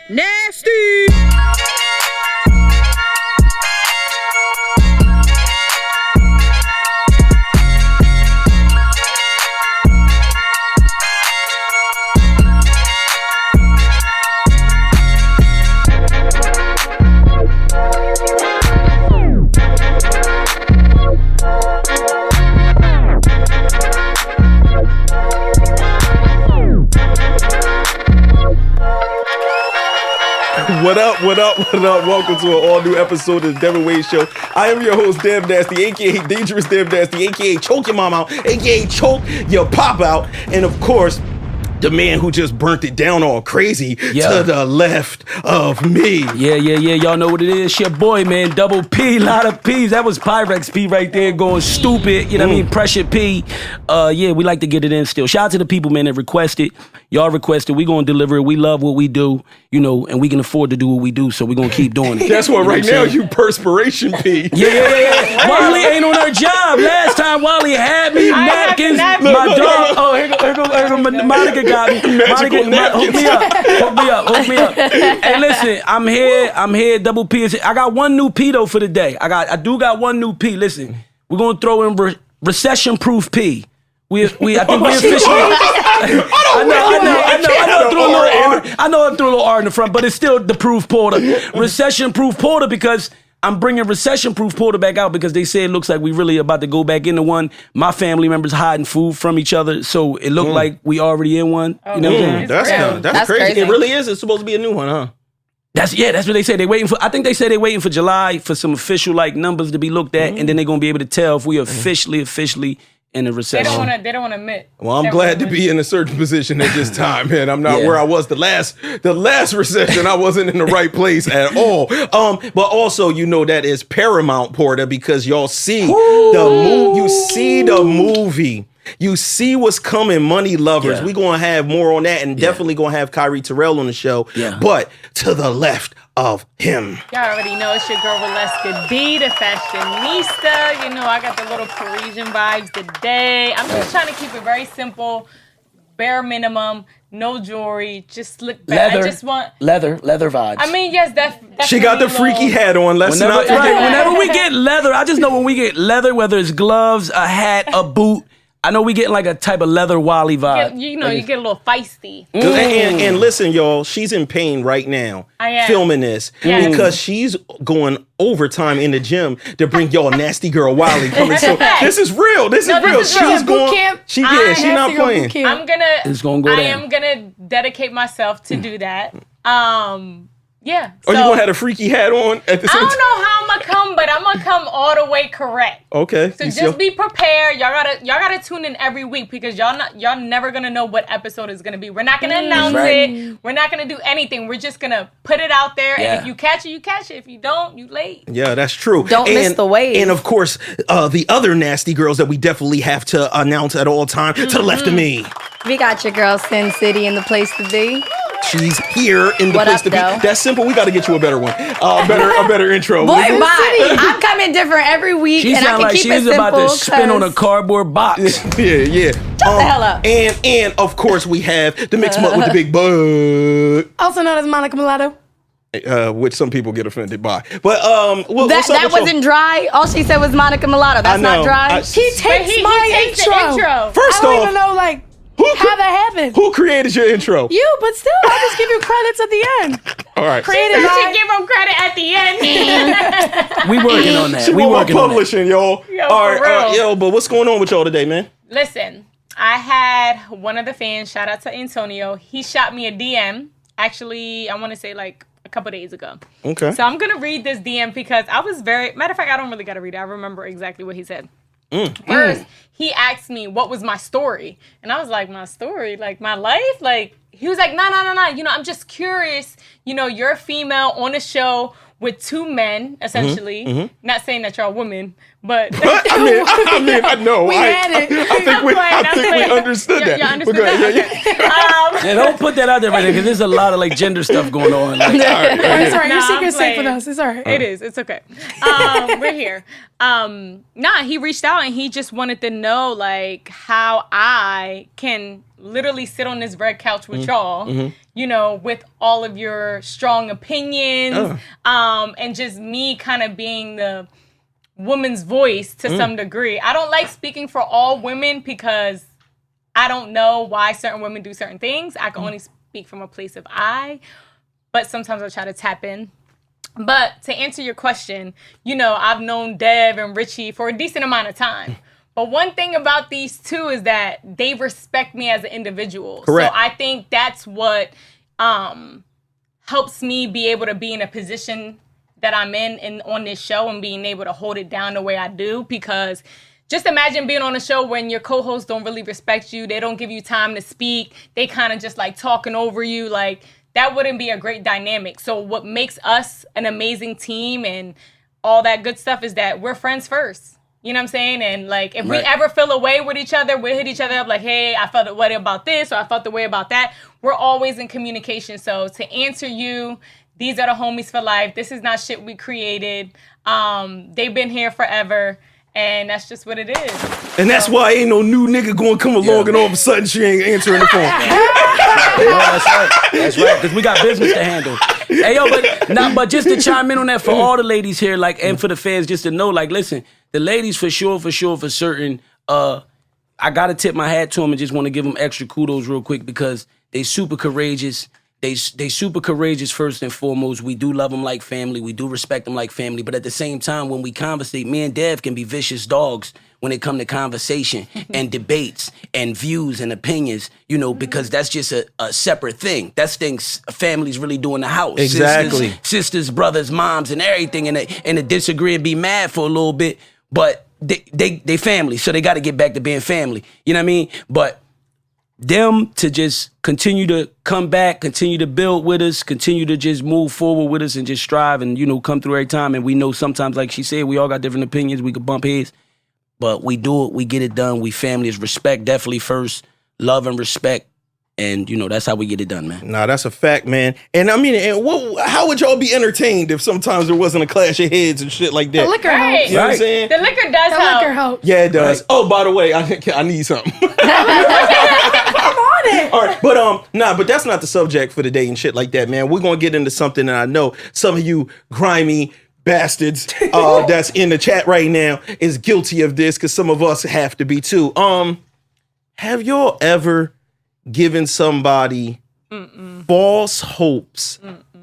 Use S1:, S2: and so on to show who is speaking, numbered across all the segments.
S1: Nasty!
S2: What up, what up, what up? Welcome to an all-new episode of the Devinwade Show. I am your host, Dev Nasty, a.k.a. Dangerous Dev Nasty, a.k.a. Choke Your Mom Out, a.k.a. Choke Your Pop Out, and of course, the man who just burnt it down all crazy to the left of me.
S3: Yeah. Y'all know what it is. Your boy, man. Double P, lot of P's. That was Pyrex P right there going stupid. You know what I mean? Pressure P. We like to get it in still. Shout out to the people, man, that requested. Y'all requested. We going to deliver it. We love what we do, you know, and we can afford to do what we do, so we going to keep doing it.
S2: Guess what? Right now, you Perspiration P.
S3: Yeah. Wally ain't on her job. Last time, Wally had me napkins. My dog. Oh, here go Monica got me.
S2: Magical napkins.
S3: Hook me up. Hey, listen, I'm here. Double P is here. I got one new P though for the day. I do got one new P. Listen, we're gonna throw in recession-proof P. I think we officially. I know I threw a little R in the front, but it's still the proof Porter. Recession-proof Porter, because I'm bringing recession-proof Porter back out because they say it looks like we really about to go back into one. My family members hiding food from each other, so it looked like we already in one. You know what I'm saying?
S2: That's crazy. It really is. It's supposed to be a new one, huh?
S3: That's what they say. They waiting for. I think they say they're waiting for July for some official numbers to be looked at, and then they're gonna be able to tell if we officially in a recession.
S4: They don't want to admit.
S2: Well, I'm glad to be in a certain position at this time, man. I'm not where I was the last recession. I wasn't in the right place at all. But also, you know, that is paramount, Porter, because y'all see you see the movie. You see what's coming, Money Lovers. We're going to have more on that, and definitely going to have Kyrie Terrell on the show. Yeah. But to the left of him.
S4: Y'all already know it's your girl, Walesca D, the fashionista. You know, I got the little Parisian vibes today. I'm just trying to keep it very simple, bare minimum, no jewelry, just look bad. I just want
S3: leather vibes.
S4: I mean, yes, that's
S2: she got the freaky hat on. Let's not forget.
S3: Whenever we get leather, I just know when we get leather, whether it's gloves, a hat, a boot, I know we getting like a type of leather Wally vibe.
S4: You get a little feisty.
S2: And listen, y'all, she's in pain right now.
S4: I am.
S2: Filming this because she's going overtime in the gym to bring y'all nasty girl Wally coming. So this is real. This is real. She's going. She's not playing.
S4: I am gonna dedicate myself to do that. Yeah.
S2: So, you gonna have a freaky hat on at the same time?
S4: I don't know how I'm gonna come, but I'm gonna come all the way correct.
S2: Okay.
S4: So just be prepared. Y'all gotta tune in every week because y'all never gonna know what episode is gonna be. We're not gonna announce it. We're not gonna do anything. We're just gonna put it out there. And if you catch it, you catch it. If you don't, you late.
S2: Yeah, that's true.
S1: Don't miss the wave.
S2: And of course, the other nasty girls that we definitely have to announce at all time to the left of me.
S1: We got your girl Sin City in the place to be.
S2: She's here in the place to be. That's simple. We got to get you a better one. A better intro.
S1: Boy, bye. I'm coming different every week,
S3: she
S1: and I can keep it simple.
S3: She's about to spin on a cardboard box.
S2: Yeah.
S1: Shut the hell up.
S2: And of course we have the mixed mutt with the big butt,
S1: also known as Monica Mulatto.
S2: Which some people get offended by. But
S1: that wasn't dry. All she said was Monica Mulatto. That's not dry.
S4: He takes my intro.
S2: First
S1: I
S2: off,
S1: don't even know how that happened.
S2: Who created your intro?
S1: You, but still, I'll just give you credits at the end.
S2: All right.
S4: Created by. Should give him credit at the end.
S3: We working on that.
S2: We working publishing, y'all.
S4: All right,
S2: but what's going on with y'all today, man?
S4: Listen, I had one of the fans, shout out to Antonio. He shot me a DM. Actually, I want to say a couple days ago.
S2: Okay.
S4: So I'm gonna read this DM because I was matter of fact, I don't really gotta read it. I remember exactly what he said. First, he asked me what was my story, and I was like, my story, my life, he was like, no, I'm just curious, you're a female on a show with two men, essentially. Not saying that you're a woman, but
S2: I know.
S1: We had it.
S2: I think we understood that.
S4: You understood that? Okay.
S3: Yeah, don't put that out there right there because there's a lot of like gender stuff going on. Like,
S5: It's all right. Your
S4: Nah,
S5: secret's
S4: I'm
S5: safe with
S4: playing.
S5: us. It's all right.
S4: It is. It's okay. We're here. He reached out and he just wanted to know like how I can literally sit on this red couch with y'all, you know, with all of your strong opinions, and just me kind of being the woman's voice to some degree. I don't like speaking for all women because I don't know why certain women do certain things. I can only speak from a place of I, but sometimes I try to tap in. But to answer your question, you know, I've known Dev and Richie for a decent amount of time. But one thing about these two is that they respect me as an individual.
S2: Correct.
S4: So I think that's what helps me be able to be in a position that I'm in on this show and being able to hold it down the way I do. Because just imagine being on a show when your co-hosts don't really respect you. They don't give you time to speak. They kind of just like talking over you. Like that wouldn't be a great dynamic. So what makes us an amazing team and all that good stuff is that we're friends first. You know what I'm saying? And like, if we ever feel a way with each other, we'll hit each other up like, hey, I felt the way about this or I felt the way about that. We're always in communication. So to answer you, these are the homies for life. This is not shit we created. They've been here forever. And that's just what it is.
S2: And that's why ain't no new nigga gonna come along and all of a sudden she ain't answering the phone.
S3: That's right, because we got business to handle. Hey, yo, but just to chime in on that for all the ladies here, like, and for the fans just to know, like, listen, the ladies for certain, I gotta tip my hat to them and just want to give them extra kudos real quick because they super courageous. They super courageous first and foremost. We do love them like family. We do respect them like family. But at the same time, when we conversate, me and Dev can be vicious dogs when it come to conversation and debates and views and opinions, you know, because that's just a separate thing. That's things families really do in the house.
S2: Exactly.
S3: Sisters, brothers, moms, and everything, and they disagree and be mad for a little bit, but they family, so they got to get back to being family. You know what I mean? But them to just continue to come back, continue to build with us, continue to just move forward with us and just strive and, you know, come through every time. And we know sometimes, like she said, we all got different opinions. We could bump heads, but we do it. We get it done. We family is respect definitely first, love and respect. And, you know, that's how we get it done, man.
S2: Nah, that's a fact, man. And I mean, how would y'all be entertained if sometimes there wasn't a clash of heads and shit like that?
S5: The liquor
S4: Right.
S5: helps.
S2: You know what I'm saying?
S4: The liquor does
S5: The
S4: help.
S5: liquor helps.
S2: Yeah, it does.
S3: Right.
S2: Oh, by the way, I need something.
S5: I'm on it.
S2: All right, but that's not the subject for today and shit like that, man. We're gonna get into something that I know some of you grimy bastards that's in the chat right now is guilty of this because some of us have to be too. Have y'all ever given somebody false hopes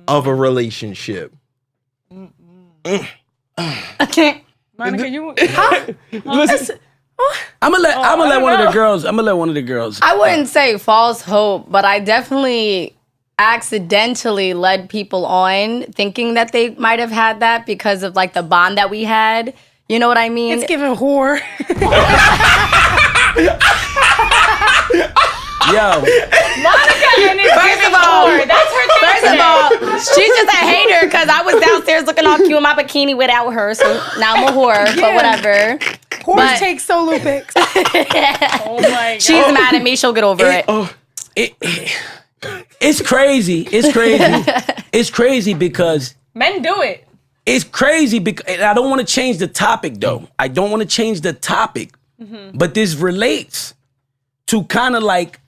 S2: of a relationship?
S1: I can't.
S4: Monica, you...
S2: Listen,
S3: I'm gonna let one of the girls. I'm gonna let one of the girls.
S1: I wouldn't say false hope, but I definitely accidentally led people on thinking that they might have had that because of like the bond that we had. You know what I mean?
S5: It's giving whore.
S3: Yo,
S4: Monica and it's giving forward. That's her thing.
S1: First of all, she's just a hater because I was downstairs looking all cute in my bikini without her, so now I'm a whore, but
S5: Yeah.
S1: whatever.
S5: Whores
S1: But-
S5: take solo pics.
S4: Oh my God.
S1: She's mad at me, she'll get over it.
S3: it's crazy. It's crazy. It's crazy because
S4: Men do it.
S3: it's crazy because and I don't want to change the topic though. I don't want to change the topic, but this relates to kind of like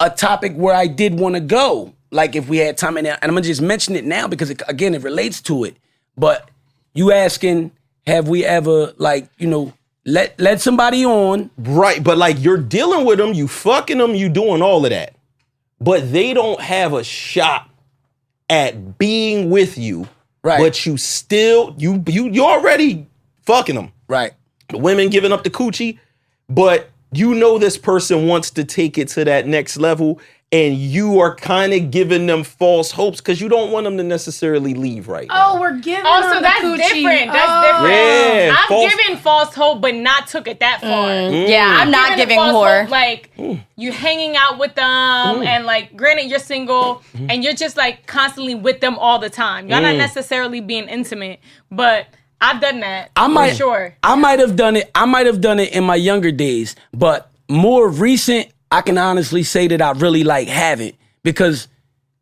S3: a topic where I did want to go. Like if we had time and I'm gonna just mention it now because it relates to it. But you asking, have we ever like, you know, let somebody on?
S2: right, but like you're dealing with them, you fucking them, you doing all of that, but they don't have a shot at being with you.
S3: Right.
S2: But you still you already fucking them.
S3: Right.
S2: The women giving up the coochie, but you know this person wants to take it to that next level, and you are kind of giving them false hopes because you don't want them to necessarily leave right now.
S5: Oh, we're giving
S4: Oh,
S5: her
S4: so
S5: the
S4: that's
S5: coochie.
S4: different. That's
S5: Oh.
S4: different.
S2: Yeah,
S4: I've
S2: false-
S4: given false hope, but not took it that far.
S1: Yeah, I'm not
S4: Giving
S1: giving
S4: false
S1: whore.
S4: hope, like you hanging out with them, and like, granted, you're single, and you're just like constantly with them all the time. You're not necessarily being intimate, but I've done that.
S3: I might
S4: for sure.
S3: I might have done it. I might have done it in my younger days, but more recent, I can honestly say that I really like haven't, because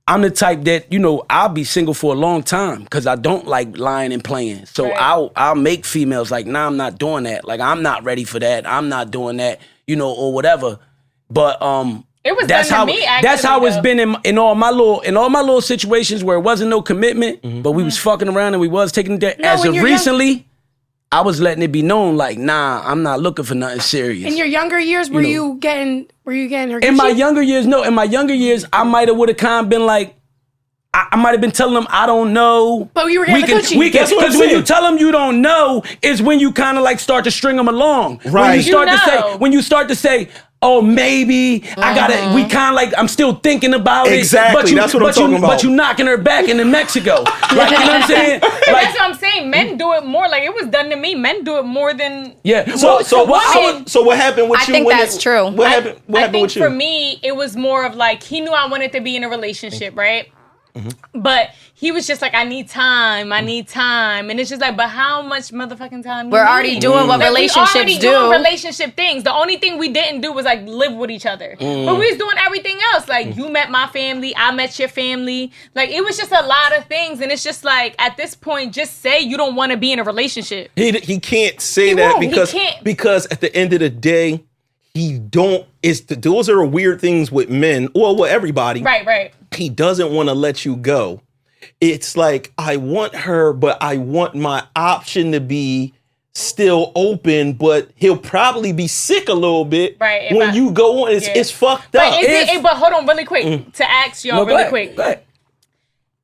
S3: I'm the type that, you know, I'll be single for a long time because I don't like lying and playing. So I'll make females like, nah, I'm not doing that. Like, I'm not ready for that. I'm not doing that, you know, or whatever. But
S4: it was
S3: that's
S4: done
S3: how
S4: to me, actually,
S3: that's how it's been in all my little situations where it wasn't no commitment, but we was fucking around and we was taking it there. As of recently, I was letting it be known, like, nah, I'm not looking for nothing serious.
S5: In your younger years, were you getting her?
S3: In my younger years, no. In my younger years, I might have would have kind of been like, I might have been telling them I don't know.
S5: But you were getting the coochie.
S3: Because when you tell them you don't know, is when you kind of like start to string them along.
S2: Right.
S3: When you start to say, oh, maybe I gotta. We kind of like, I'm still thinking about it.
S2: Exactly. That's what I'm talking about.
S3: But you knocking her back into Mexico. Like, you know what I'm saying? Like,
S4: that's what I'm saying. Men do it more. Like, it was done to me. Men do it more than.
S3: Yeah.
S2: So what happened with you?
S1: I think that's true.
S2: What happened with you?
S4: For me, it was more of like, he knew I wanted to be in a relationship, right? But he was just like, I need time. And it's just like, but how much motherfucking time?
S1: We're already doing what relationships do.
S4: Doing relationship things. The only thing we didn't do was like live with each other. But we was doing everything else. Like, you met my family, I met your family. Like, it was just a lot of things. And it's just like, at this point, just say you don't want to be in a relationship.
S2: He can't say that
S4: won't.
S2: because at the end of the day, those are weird things with men, or with everybody.
S4: Right.
S2: He doesn't want to let you go. It's like, I want her, but I want my option to be still open, but he'll probably be sick a little bit when you go on. It's fucked up.
S4: But hold on really quick to ask y'all quick.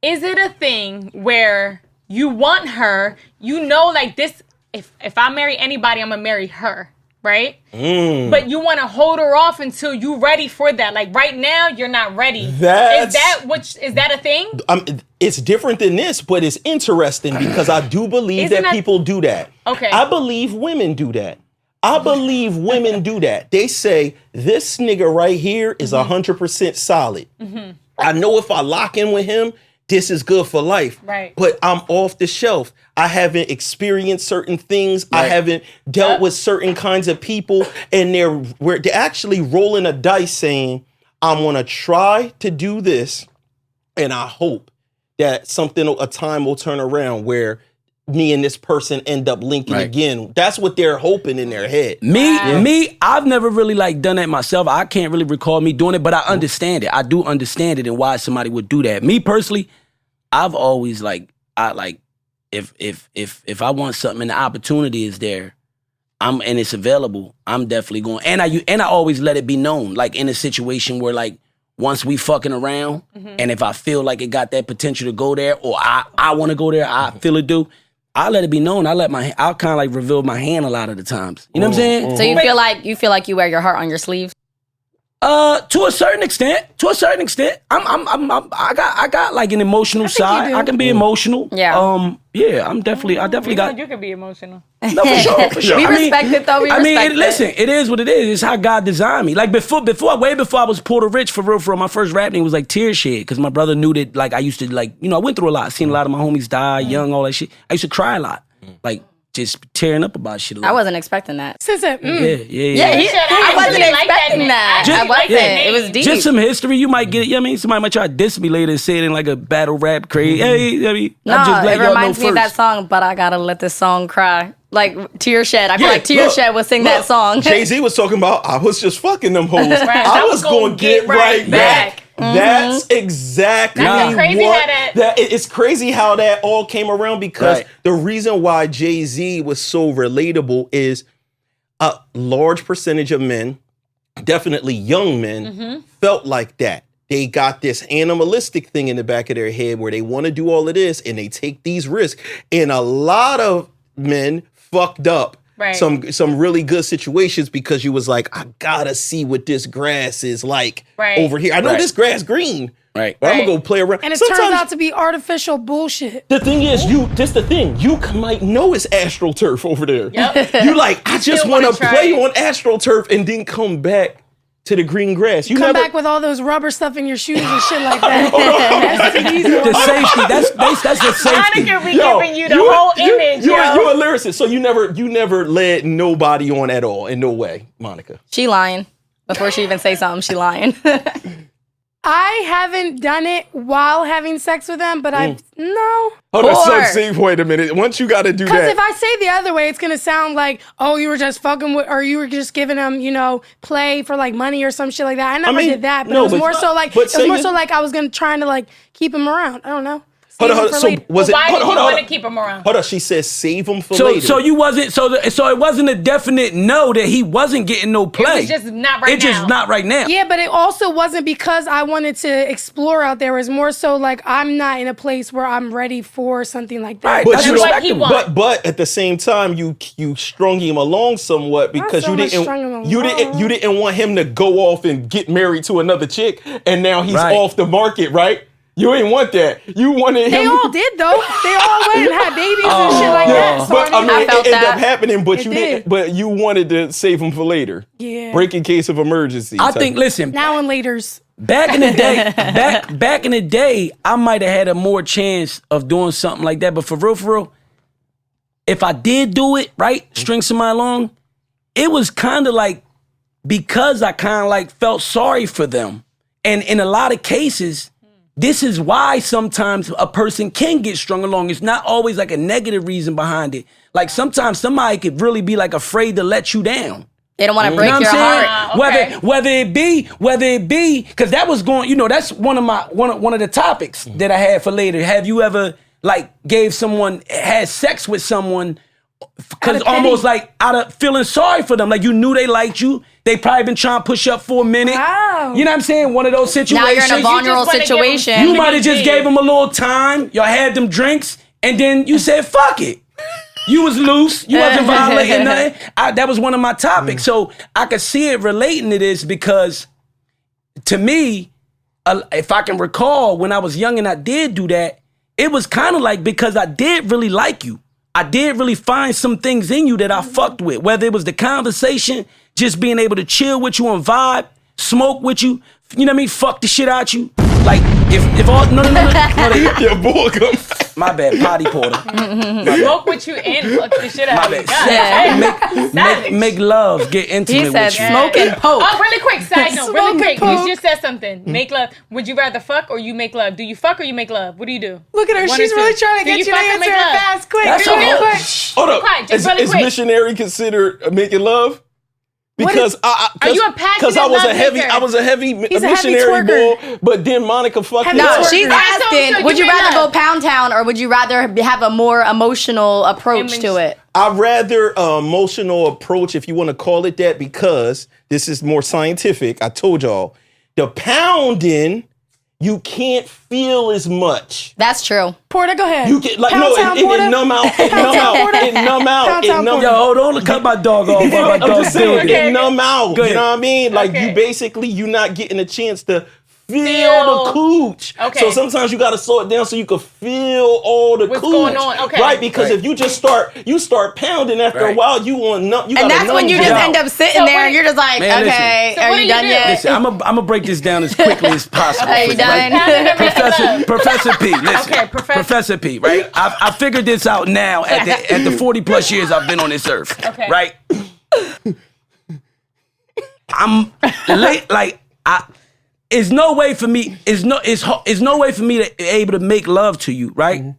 S4: Is it a thing where you want her, you know, like this, if I marry anybody, I'm gonna marry her, right? But you want to hold her off until you're ready for that. Like, right now, you're not ready. Is that a thing?
S2: It's different than this, but it's interesting because I do believe that people do that.
S4: Okay.
S2: I believe women do that. They say, this nigga right here is 100% solid. I know if I lock in with him, this is good for life.
S4: Right.
S2: But I'm off the shelf. I haven't experienced certain things. Right. I haven't dealt with certain kinds of people. And they're actually rolling a dice saying, I'm going to try to do this. And I hope that a time will turn around where me and this person end up linking again. That's what they're hoping in their head.
S3: Me, I've never really like done that myself. I can't really recall me doing it, but I understand it. I do understand it and why somebody would do that. Me personally, I've always if I want something and the opportunity is there, and it's available, I'm definitely going. And I always let it be known, like in a situation where like once we fucking around, and if I feel like it got that potential to go there, or I want to go there, I feel it do. I let it be known. I'll kind of like reveal my hand a lot of the times. You know what I'm saying?
S1: So you feel like you wear your heart on your sleeve?
S3: To a certain extent. I got like an emotional side. I can be emotional.
S1: Yeah.
S3: I definitely got.
S4: You can be emotional.
S3: No, for sure.
S1: We respect it though.
S3: Listen, it is what it is. It's how God designed me. Like way before I was Porta Rich, for real, my first rap name was like Tear Shed, because my brother knew that like I used to like, you know, I went through a lot. Seen a lot of my homies die young, all that shit. I used to cry a lot. Like, just tearing up about shit a lot.
S1: I wasn't expecting that.
S3: Yeah.
S1: I wasn't expecting that. I wasn't. It was deep.
S3: Just some history. You might get it. You know what I mean? Somebody might try to diss me later and say it in like a battle rap crazy. Hey, I mean,
S1: no, it reminds me of that song, but I gotta let this song cry. Like Tear Shed. I feel like Tear Shed would sing that song.
S2: Jay-Z was talking about, I was just fucking them hoes. I was going to get right back. That's exactly it's crazy how that all came around, because the reason why Jay-Z was so relatable is a large percentage of men, definitely young men, felt like that. They got this animalistic thing in the back of their head where they want to do all of this and they take these risks. And a lot of men fucked up some really good situations because you was like, I gotta see what this grass is like over here. I know this grass green. But I'm gonna go play around.
S5: And it turns out to be artificial bullshit.
S2: The thing is, you might know it's AstroTurf over there. You like, I just want to play on AstroTurf and then come back to the green grass. You
S5: Come
S2: never
S5: back with all those rubber stuff in your shoes and shit like that.
S3: The safety. That's the safety.
S4: Monica be giving you the whole image.
S2: You're a lyricist, so you never led nobody on at all in no way, Monica.
S1: She lying. Before she even say something, she lying.
S5: I haven't done it while having sex with them, but no.
S2: Hold on, so wait a minute. Once you got to do
S5: Because
S2: that.
S5: if I say the other way, it's going to sound like, oh, you were just fucking with, or you were just giving them, play for like money or some shit like that. I never did that, but it was more so like, I was trying to like keep them around. I don't know.
S2: Hold on. So was it?
S4: Why did you
S2: hold
S4: want to
S2: on.
S4: keep him around?
S2: Hold on. She said save them for later.
S3: So you wasn't so it wasn't a definite no that he wasn't getting no play.
S4: It was just not right now.
S3: It's just not right now.
S5: Yeah, but it also wasn't because I wanted to explore out there. It was more so like I'm not in a place where I'm ready for something like that.
S3: Right,
S2: But
S3: that's
S2: you
S3: respectable.
S2: but at the same time, you strung him along somewhat because
S5: so
S2: you
S5: much
S2: didn't
S5: strung him
S2: you
S5: along.
S2: didn't you didn't want him to go off and get married to another chick, and now he's
S3: Right.
S2: off the market, right? You ain't want that. You wanted him.
S5: They all did though. They all went and had babies and shit like that. So
S2: But I mean,
S1: I
S2: it
S1: felt
S2: ended up
S1: that.
S2: happening. But
S5: It
S2: you
S5: did.
S2: didn't. But you wanted to save him for later.
S5: Yeah.
S2: Break in case of emergency.
S3: I
S2: type.
S3: think. Listen,
S5: Now and laters.
S3: back in the day, back in the day, I might have had a more chance of doing something like that. But for real, if I did do it, right, string somebody along, it was kind of like because I kind of like felt sorry for them, and in a lot of cases. This is why sometimes a person can get strung along. It's not always like a negative reason behind it. Like sometimes somebody could really be like afraid to let you down.
S1: They don't want to break
S3: You know
S1: your
S3: what I'm saying?
S1: heart.
S4: Okay.
S3: Whether it be, because that was going, that's one of the topics that I had for later. Have you ever like had sex with someone because
S5: Out of pity.
S3: almost like out of feeling sorry for them, like you knew they liked you, they probably been trying to push up for a minute.
S5: Wow.
S3: You know what I'm saying? One of those situations.
S1: Now you're in a vulnerable
S4: wanna give them-
S1: situation.
S3: You might have just gave them a little time. Y'all had them drinks, and then you said, "Fuck it." You was loose. You wasn't violating nothing. That was one of my topics. So I could see it relating to this because, to me, if I can recall, when I was young and I did do that, it was kind of like because I did really like you. I did really find some things in you that I fucked with. Whether it was the conversation, just being able to chill with you and vibe, smoke with you. You know what I mean? Fuck the shit out you. Like if all no.
S2: Your boy come.
S3: My bad, potty porter.
S4: Smoke with you and fuck the shit out
S3: My
S4: of you.
S3: bad.
S1: Yeah.
S3: Make love, get intimate
S1: He said
S3: with you.
S1: smoke and poke.
S4: Oh, really quick, side note, really
S5: Smoke
S4: quick.
S5: and poke.
S4: You just said something. Make love. Would you rather fuck or you make love? Do you fuck or you make love? What do you do?
S5: Look at her.
S4: One
S5: She's
S4: or
S5: really
S4: two.
S5: trying to
S4: Do
S5: get you to
S4: fuck or
S5: answer
S4: make
S5: it
S4: love?
S5: fast. Quick.
S3: That's
S5: Really
S3: a whole-
S5: quick.
S2: Hold up.
S4: Quiet, just really
S2: Is
S4: quick.
S2: missionary considered making love? Because
S4: Are you a passionate
S2: because I was a heavy
S5: He's a heavy
S2: missionary
S5: twerker.
S2: boy, but then Monica fucked
S5: Heavy
S2: me
S1: No,
S2: up.
S5: twerker.
S1: she's
S4: Alright, so
S1: asking,
S4: you
S1: would you
S4: made
S1: rather
S4: love.
S1: go pound town or would you rather have a more emotional approach to it?
S2: I'd rather emotional approach, if you want to call it that, because this is more scientific. I told y'all, the pounding, you can't feel as much.
S1: That's true.
S5: Porter, go ahead.
S2: You get like
S5: Pound
S2: no,
S5: town,
S2: it
S5: Porter.
S2: numb out, it numb out, it numb out,
S5: Pound
S2: it
S5: town,
S2: numb
S5: Porter.
S3: Yo, hold on, cut my dog off. My
S2: I'm
S3: dog's
S2: just saying,
S3: building.
S2: it numb out.
S3: Go
S2: You
S3: ahead.
S2: know what I mean? Like
S4: Okay.
S2: you basically, you're not getting a chance to feel
S4: Feel.
S2: the cooch.
S4: Okay.
S2: So sometimes you got to slow it down so you can feel all the
S4: What's
S2: cooch.
S4: going on? Okay.
S2: Right? Because if you just start pounding after a
S3: Right.
S2: while, you want numb. You
S1: And
S2: gotta
S1: that's when
S2: numb
S1: you
S2: it
S1: just
S2: out.
S1: end up sitting
S4: So
S1: there
S4: what-
S1: and you're just like,
S3: Man, listen.
S1: okay,
S4: So
S1: are
S4: what
S1: you
S4: do you
S1: done
S4: do?
S1: yet?
S3: Listen, I'm gonna break this down as quickly as possible.
S1: Are you done?
S3: Professor P, listen.
S4: Okay, Professor
S3: P, right? I figured this out now at the 40 plus years I've been on this earth.
S4: Okay.
S3: Right? I'm late, it's no way for me, it's no way for me to be able to make love to you, right?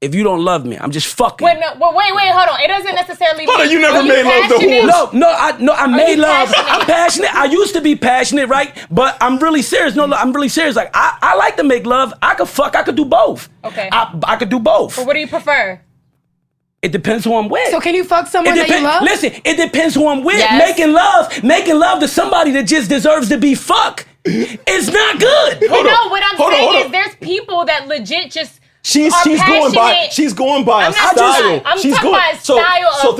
S3: If you don't love me, I'm just fucking.
S4: Wait, hold on. It doesn't necessarily
S2: Hold on, you never
S4: Are
S2: made love to
S4: passionate?
S2: horse.
S3: I made
S4: you
S3: love.
S4: passionate?
S3: I'm passionate. I used to be passionate, right? But I'm really serious. No, I'm really serious. Like I like to make love. I could fuck. I could do both.
S4: Okay.
S3: I could do both.
S4: But what do you prefer?
S3: It depends who I'm with.
S5: So can you fuck someone that you love?
S3: Listen, it depends who I'm with.
S1: Yes.
S3: Making love to somebody that just deserves to be fucked. It's not good.
S2: Hold on.
S4: No, what I'm
S2: Hold on,
S4: saying
S2: hold
S4: is
S2: on.
S4: there's people that legit just
S2: She's
S4: are
S2: going by
S4: passionate.
S2: she's going by a
S4: I'm not
S2: style.
S4: talking- I'm
S2: She's
S4: talking
S2: going
S4: about a style
S2: so
S4: of-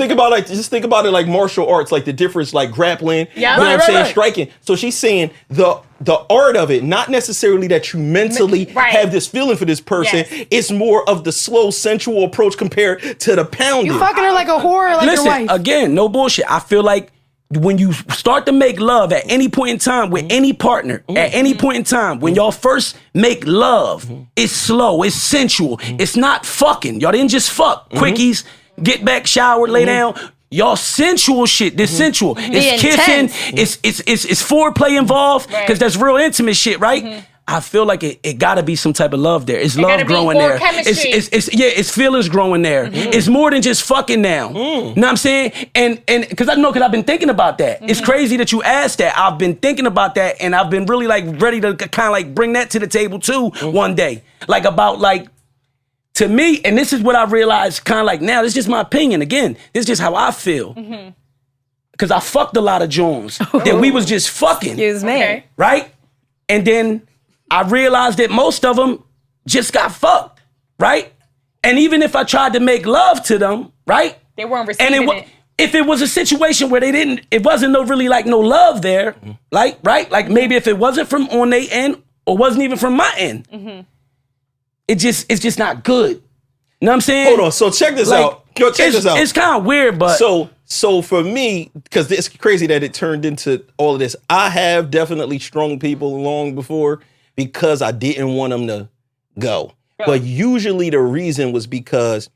S2: think about it like martial arts, like the difference, like grappling.
S4: Yeah.
S2: You know what I'm
S3: Right,
S2: saying?
S3: right.
S2: Striking. So she's saying the art of it, not necessarily that you mentally
S4: Right.
S2: have this feeling for this person.
S4: Yes.
S2: It's more of the slow, sensual approach compared to the pounding.
S5: You fucking her like a whore, or like your
S3: Listen,
S5: wife.
S3: again, no bullshit. I feel like when you start to make love at any point in time with any partner, at any point in time, when y'all first make love, it's slow, it's sensual, it's not fucking. Y'all didn't just fuck. Quickies, get back, shower, lay down. Y'all sensual shit. This sensual. It's kissing. It's foreplay involved because that's real intimate shit, right? I feel like it gotta be some type of love there. It's love growing there. It's feelings growing there. It's more than just fucking now. You know what I'm saying? And because I've been thinking about that. It's crazy that you asked that. I've been thinking about that, and I've been really like ready to kind of like bring that to the table too one day. Like about like, to me, and this is what I realized kind of like now, this is just my opinion. Again, this is just how I feel. Because I fucked a lot of Jones that we was just fucking.
S1: Excuse me.
S3: Right? And then I realized that most of them just got fucked, right? And even if I tried to make love to them, right?
S4: They weren't receiving it.
S3: If it was a situation where it wasn't no really like no love there, like, right? Like maybe if it wasn't from on their end or wasn't even from my end, it's just not good. You know what I'm saying?
S2: Hold on. So check this out. Yo, check this out.
S3: It's kind of weird, but
S2: So for me, because it's crazy that it turned into all of this. I have definitely strung people long before because I didn't want them to go. But usually the reason was because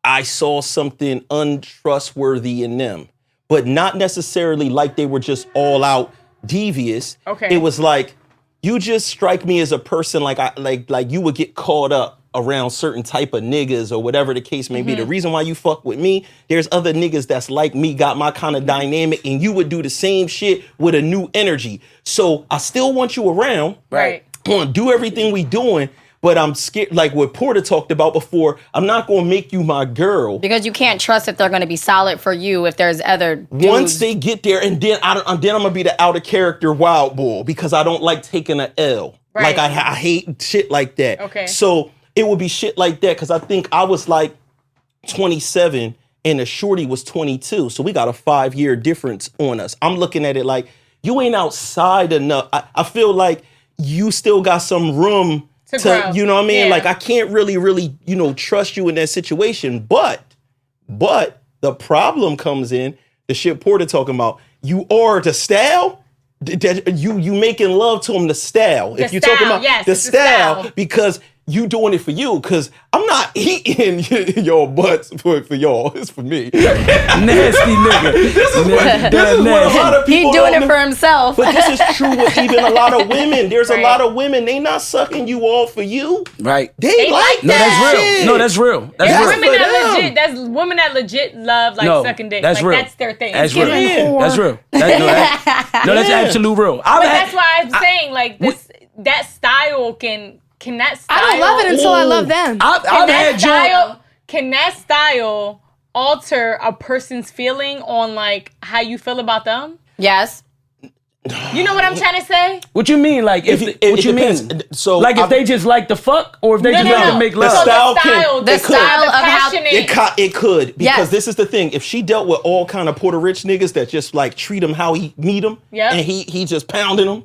S2: I saw something untrustworthy in them, but not necessarily like they were just all out devious. It was like, you just strike me as a person like you would get caught up around certain type of niggas or whatever the case may be. The reason why you fuck with me, there's other niggas that's like me, got my kind of dynamic, and you would do the same shit with a new energy. So I still want you around.
S4: Right.
S2: I want to do everything we doing, but I'm scared, like what Porta talked about before, I'm not going to make you my girl.
S1: Because you can't trust if they're going to be solid for you if there's other dudes.
S2: Once they get there, and then I'm going to be the out of character wild bull because I don't like taking an L.
S4: Right.
S2: Like I hate shit like that.
S4: Okay.
S2: So it would be shit like that because I think I was like 27 and the shorty was 22. So we got a 5-year difference on us. I'm looking at it like, you ain't outside enough. I feel like you still got some room to grow. You know what I mean?
S4: Yeah.
S2: Like I can't really, trust you in that situation. But the problem comes in the shit Porta talking about. You are the style. You making love to him, the style. If you're talking about the style, because you doing it for you, because I'm not eating your butts for y'all. It's for me.
S3: Nasty nigga.
S2: This is what a lot of people
S1: He doing it for himself.
S2: But this is true with even a lot of women. There's a lot of women, they not sucking you off for you.
S3: Right.
S2: They like
S3: No,
S2: that
S3: that's real.
S2: shit.
S3: No, that's real. That's
S4: There's
S3: real.
S4: women that legit. That's women that legit love sucking dick.
S3: That's
S4: like
S3: real.
S4: That's their thing.
S3: That's real.
S5: Yeah.
S3: That's real. That's absolute real.
S4: But that's why I'm saying like this. That style can that style.
S5: I don't love it until I love them.
S4: Can that style alter a person's feeling on like how you feel about them?
S1: Yes.
S4: You know what I'm trying to say?
S3: What you mean? Like what you mean?
S2: So
S3: like if they just like to fuck, or if they just like to make love.
S1: The style of how
S2: it could, because this is the thing. If she dealt with all kind of Puerto Rich niggas that just like treat him how he meet him, and he just pounding them,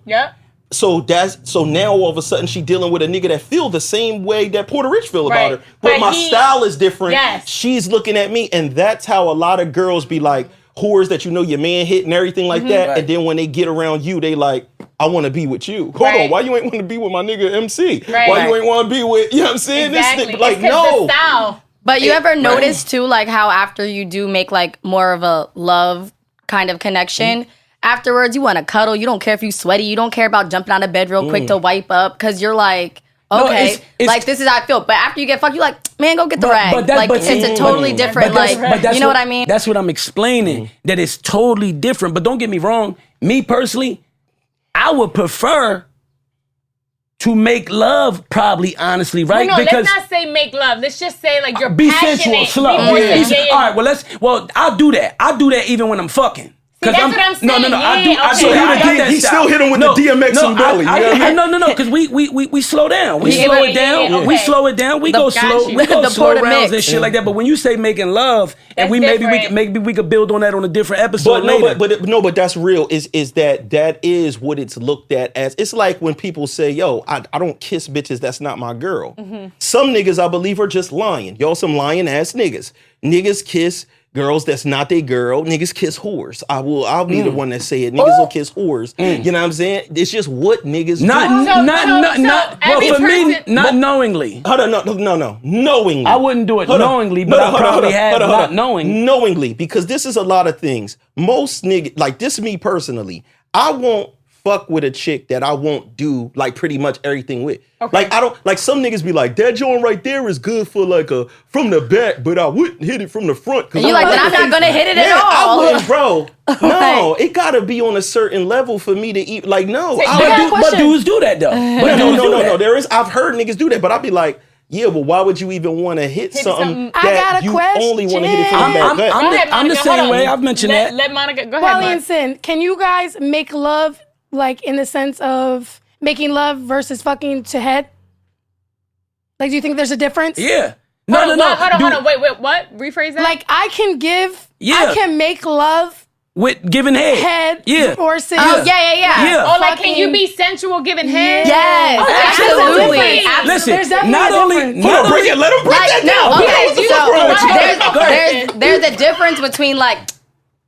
S2: So now all of a sudden she dealing with a nigga that feel the same way that Porta Rich feel about her. But my style is different.
S4: Yes.
S2: She's looking at me, and that's how a lot of girls be like whores that your man hit and everything like that.
S3: Right.
S2: And then when they get around you, they like, I want to be with you. Hold on, why you ain't want to be with my nigga MC? Why you ain't want to be with, you know what I'm saying?
S4: Exactly.
S2: This like,
S4: it's
S2: no.
S4: The style.
S1: But you ever notice too, like how after you do make like more of a love kind of connection, afterwards you want to cuddle. You don't care if you sweaty. You don't care about jumping out of bed real quick to wipe up because you're like, okay,
S3: it's,
S1: like this is how I feel. But after you get fucked, you like, man, go get the rag.
S3: But
S1: it's a totally different, you know what I mean?
S3: That's what I'm explaining. That it's totally different. But don't get me wrong. Me personally, I would prefer to make love, probably, honestly, right?
S4: No, let's not say make love. Let's just say like you're
S3: be
S4: passionate.
S3: sensual, slow.
S4: All right,
S3: well, I'll do that. I'll do that even when I'm fucking.
S4: See, that's what I'm saying.
S3: No.
S2: He still hit him with the DMX and belly.
S3: No, because we slow down. We slow it down. We slow it down. We go slow. We go slow rounds and shit like that. But when you say making love, and maybe we could build on that on a different episode later.
S2: But that's real. Is that is what it's looked at as. It's like when people say, "Yo, I don't kiss bitches. That's not my girl." Some niggas I believe are just lying. Y'all some lying ass niggas. Niggas kiss girls that's not their girl, niggas kiss whores. I'll be the one that say it. Niggas will kiss whores. You know what I'm saying? It's just what niggas do.
S3: Well, for me, not knowingly.
S2: Hold on, no. Knowingly.
S3: I wouldn't do it knowingly, but I probably have not knowing.
S2: Knowingly, because this is a lot of things. Most niggas, like this me personally, I won't fuck with a chick that I won't do like pretty much everything with. Okay. Like I don't like some niggas be like that joint right there is good for like a from the back, but I wouldn't hit it from the front.
S1: You like that? I'm not gonna hit it at all.
S2: I would, bro. No, it gotta be on a certain level for me to eat. Like no,
S3: but dudes do that though. But
S2: no. There is. I've heard niggas do that, but I'd be like. Yeah, but why would you even want to hit something that you only want to hit it from the back?
S3: I'm the same way. I've mentioned that.
S4: Let Monica go ahead.
S5: Wally and Sin, can you guys make love like in the sense of making love versus fucking to head? Like, do you think there's a difference?
S3: Yeah.
S4: No. Hold on. Wait. What? Rephrase that.
S5: Like, I can make love.
S3: With giving head. Yeah.
S5: Or sin.
S1: Oh, yeah.
S4: Oh, like, can you be sensual giving head?
S1: Yes. Absolutely.
S3: Listen, not only...
S2: Let him break that
S1: down. Okay, there's a difference between, like...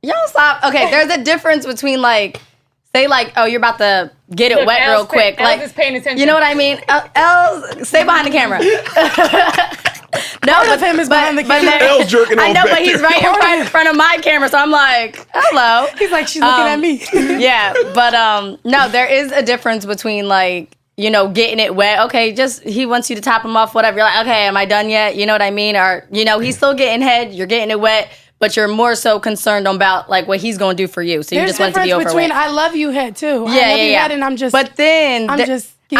S1: Y'all stop. Okay, there's a difference between, like... Say, like, oh, you're about to get it wet real quick.
S4: Like, just paying attention.
S1: You know what I mean? Stay behind the camera. No,
S5: part of him is behind the camera.
S2: L's jerking
S1: I know, but he's right in front of my camera, so I'm like, hello.
S5: He's like, she's looking at me.
S1: Yeah, but no, there is a difference between like, you know, getting it wet. Okay, just he wants you to top him off, whatever. You're like, okay, am I done yet? You know what I mean? Or, you know, he's still getting head, you're getting it wet, but you're more so concerned about like what he's going to do for you. So you just want it to be over
S5: between I love you head too.
S1: Yeah,
S5: I love you head and I'm just.
S1: But then I'm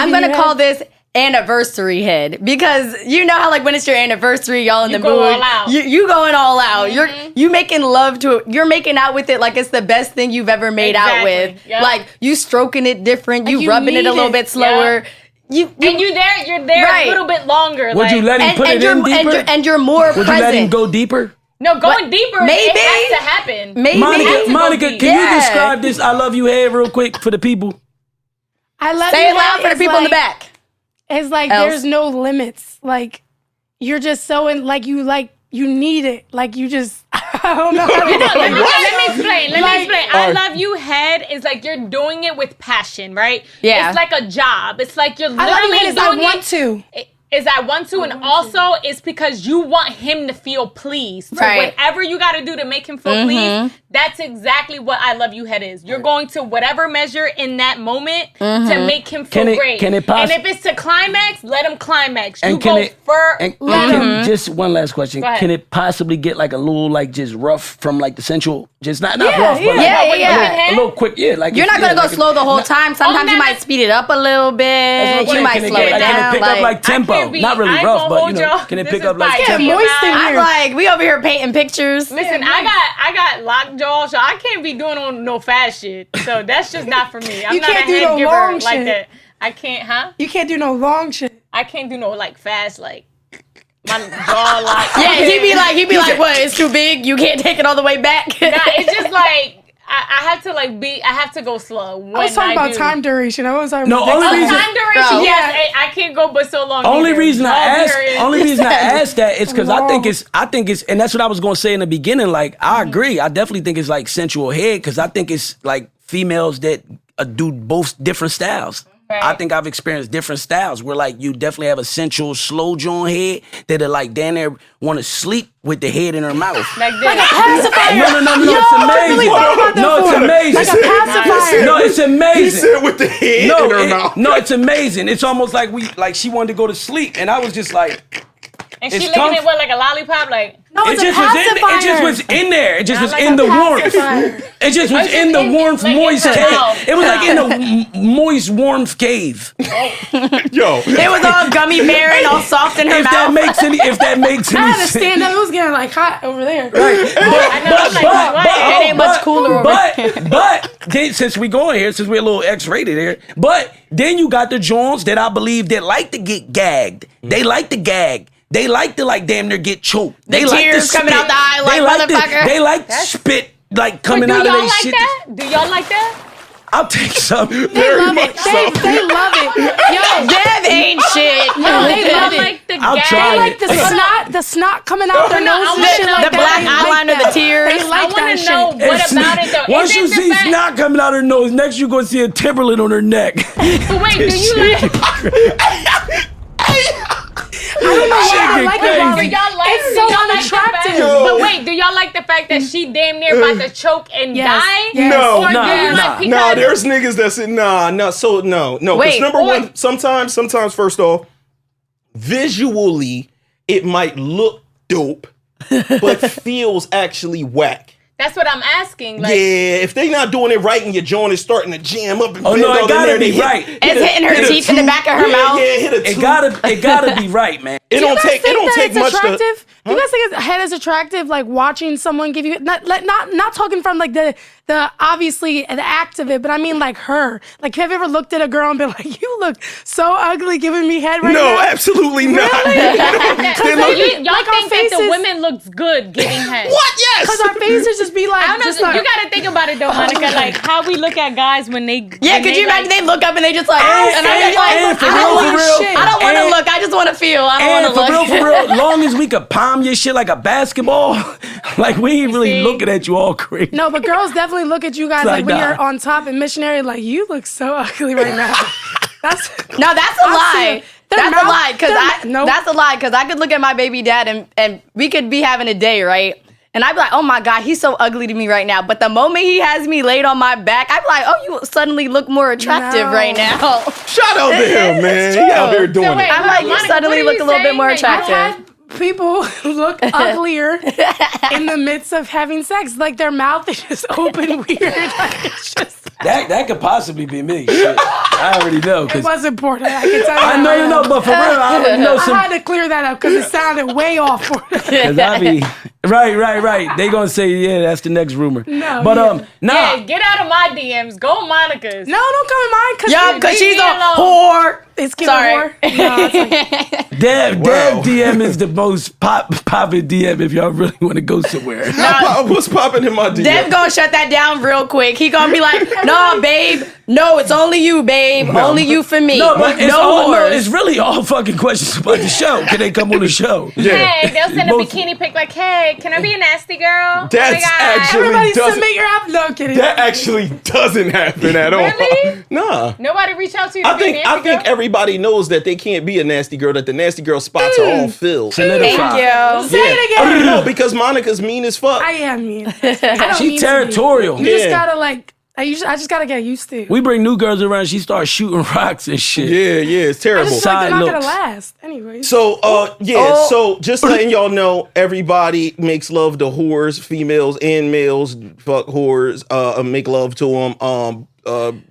S1: going to call this anniversary head, because you know how like when it's your anniversary, y'all in the mood,
S4: all out.
S1: You going all out. You making love to it. You're making out with it like it's the best thing you've ever made out with. Yep. Like you stroking it different, like you rubbing it a little bit slower. Yep.
S4: You're there right. a little bit longer.
S3: Would you let him put it in deeper?
S1: And you're more present.
S3: Would you let him go deeper?
S4: No, going deeper. Maybe it has to happen.
S1: Maybe
S3: Monica, can you describe this I love you head real quick for the people?
S5: I love
S1: Say
S5: you
S1: it loud for the people in the back.
S5: It's like there's no limits. Like you're just so in. Like you need it. Like you just. I don't know.
S4: Let me explain. I love you head is like you're doing it with passion, right?
S1: Yeah.
S4: It's like a job. It's like you're literally
S5: I love you head is
S4: doing
S5: I want to.
S4: Is I want to, and also it's because you want him to feel pleased. So
S1: right.
S4: whatever you got to do to make him feel pleased, that's exactly what I love you head is. You're going to whatever measure in that moment to make him feel great. And if it's to climax, let him climax.
S3: And
S4: you go
S3: just one last question. Can it possibly get like a little like just rough from like the sensual? Just not rough, but like a little quick. Yeah, like
S1: you're not gonna go slow the whole time. Sometimes you might speed it up a little bit. You might slow it down.
S3: Can it pick up like tempo? Not really rough, but you know, can it pick up like tempo?
S1: I'm like, we over here painting pictures.
S4: Listen, I got lockjaw, so I can't be doing no fast shit. So that's just not for me. I'm not a head giver like that. I can't,
S5: You can't do no long shit.
S4: I can't do no like fast like. My jaw like
S1: he'd be like, what? It's too big. You can't take it all the way back.
S4: Nah, it's just like I have to I have to go slow. When
S5: I was talking about time duration. I was talking
S3: about
S4: time duration. Yes, I can't go but so long.
S3: Only reason I asked that is because I think it's, and that's what I was gonna say in the beginning. Like I agree. I definitely think it's like sensual head because I think it's like females that do both different styles. Right. I think I've experienced different styles where like you definitely have a sensual slow joint head that are like down there want to sleep with the head in her mouth.
S5: Like a pacifier.
S3: No, it's amazing. It's amazing.
S5: Like a pacifier.
S3: No, it's amazing.
S2: He said with the head in her mouth.
S3: No, it's amazing. It's almost like she wanted to go to sleep and I was just like.
S4: And she licking it like a lollipop, like.
S5: No, it just
S3: was in there. It just was in the warmth. It just was in the warmth, moist cave. It was like in a moist, warmth cave.
S2: Yo,
S1: it was all gummy bear and all soft in her mouth.
S3: If that makes any
S5: I had to
S3: sense.
S5: stand up. It was getting like hot over there.
S3: Right.
S1: It ain't much cooler over there.
S3: But then, since we going here, since we're a little X-rated here, but then you got the Jones that I believe that like to get gagged. They like to gag. They like to like damn near get choked. They like
S1: tears coming out the eye like motherfucker.
S3: They like spit like coming out of their shit.
S4: Do y'all like that?
S3: I'll take some.
S5: They love it. They love it. Yo,
S1: Dev ain't shit.
S4: No, they love like the
S3: I'll
S4: gag.
S3: try
S5: they
S3: it.
S5: like the snot coming out their nose and
S4: I
S5: shit
S4: want
S5: like
S1: the
S5: that.
S1: black
S5: They like
S1: eyeliner,
S5: that.
S1: the tears.
S5: They like
S4: I want
S5: that
S4: to know
S5: shit.
S4: what about it though.
S3: Once
S4: Is
S3: you
S4: it the
S3: see
S4: fact-
S3: snot coming out her nose, next you gonna see a Timberland on her neck.
S4: But wait, do you like?
S5: I don't know what I
S3: Chicken
S5: like
S3: crazy.
S5: about
S4: Do
S5: it.
S4: y'all like?
S5: It's
S4: do
S5: so
S4: y'all like the fact-
S5: unattractive.
S4: But wait, do y'all like the fact that she damn near about to choke and
S5: Yes,
S4: die?
S5: yes.
S2: No.
S4: Or do
S3: Nah,
S4: you
S3: nah.
S4: like because
S2: Nah, there's niggas that say no. So no. Because
S1: Wait,
S2: number
S4: or-
S2: one, sometimes first off, visually it might look dope, but feels actually whack.
S4: That's what I'm asking. Like,
S2: Yeah, if they not doing it right and your joint is starting to jam up and
S3: Oh,
S2: bend
S3: no, it
S2: all in
S3: gotta
S2: there,
S3: be
S2: they
S3: right.
S2: hit
S1: It's hitting her
S2: a
S1: teeth in the
S2: tooth.
S1: back of her mouth.
S2: Yeah, hit a tooth.
S3: It gotta be right, man.
S2: It don't take
S5: Think that
S2: much
S5: it's
S2: to.
S5: attractive? Do you guys think it's head is attractive? Like watching someone give you not talking from like the obviously the act of it, but I mean like her. Like have you ever looked at a girl and been like, you look so ugly giving me head right
S2: No,
S5: now?
S2: absolutely not.
S4: so y'all
S5: like our
S4: think that the
S5: faces-
S4: women looks good giving head?
S2: What? Yes.
S5: Because our faces just be like,
S4: I don't know.
S5: just like,
S4: You gotta think about it though, Monica. Like how we look at guys when they.
S1: Yeah,
S4: when
S1: could
S4: they,
S1: you imagine
S4: like,
S1: they look up and they just like, and I'm just
S3: and
S1: like,
S3: for
S1: I
S3: real,
S1: don't
S3: for
S1: want
S3: real,
S1: shit. I don't want to
S3: and-
S1: look. I just want to feel. I don't
S3: And
S1: want to look.
S3: for real, long as we could palm your shit like a basketball, like we ain't really
S4: See?
S3: looking at you all crazy.
S5: no, but girls definitely look at you guys
S3: Like,
S5: like when
S3: nah.
S5: you're on top and missionary, like you look so ugly right now. That's
S1: No, that's a
S5: I see
S1: lie.
S5: it. Their
S1: That's
S5: mouth-
S1: a lie. Cause
S5: their- nope.
S1: that's a lie. Cause I could look at my baby dad and we could be having a day, right? And I'd be like, oh my God, he's so ugly to me right now. But the moment he has me laid on my back, I'd be like, oh, you suddenly look more attractive
S5: No.
S1: right now.
S2: Shout out to him, man. He out here doing
S4: So wait,
S2: it.
S1: I'm like, you
S4: Monica,
S1: suddenly
S4: what are
S1: look
S4: you
S1: a little bit
S4: saying
S1: more
S4: that you
S5: I've
S1: attractive.
S5: had people look uglier in the midst of having sex. Like their mouth is just open weird. Like it's just
S3: That could possibly be me. Shit. I already know.
S5: it
S3: 'Cause
S5: wasn't important. I can tell you.
S3: I
S5: that
S3: know,
S5: right
S3: but for real, I already know
S5: now. I
S3: some.
S5: had to clear that up because it sounded way off for it.
S3: Cause I be right. They gonna say, yeah, that's the next rumor.
S5: No,
S3: but
S5: yeah.
S3: nah.
S4: Yeah, get out of my DMs. Go Monica's.
S5: No, don't come in mine because
S1: Yeah, cause she's a
S4: alone.
S1: whore.
S5: it's giving
S1: Sorry.
S5: more. No, it's like,
S3: Dev
S2: Wow.
S3: DM is the most popping DM if y'all really want to go somewhere.
S2: What's popping in my DM?
S1: Dev gonna shut that down real quick. He gonna be like, no, babe. No, it's only you, babe. Only you for me.
S3: No, but it's,
S1: no whores.
S3: it's really all fucking questions about the show. Can they come on the show?
S4: Hey, they'll send a
S3: Both-
S4: bikini pic like, hey, can I be a nasty girl?
S2: That's
S4: oh my God.
S2: actually-
S5: everybody
S2: doesn't-
S5: submit your app. No, I'm kidding.
S2: That actually doesn't happen at all.
S4: Really?
S2: Nah.
S4: Nobody reach out to you to
S2: I
S4: be a
S2: think
S4: nasty girl?
S2: everybody knows that they can't be a nasty girl, that the nasty girl spots are all filled.
S1: Thank you.
S5: Say it again.
S2: No, because Monica's mean as fuck.
S5: I am mean. I don't
S3: She
S5: mean to be.
S3: territorial.
S5: You just
S2: Yeah.
S5: gotta like. I just gotta get used to.
S3: We bring new girls around, she starts shooting rocks and shit.
S2: Yeah, it's
S5: I
S2: terrible.
S5: just feel like they're not
S3: Side
S5: gonna
S3: looks.
S5: last. Anyways.
S2: So, so just letting y'all know, everybody makes love to whores, females and males. Fuck whores, make love to them.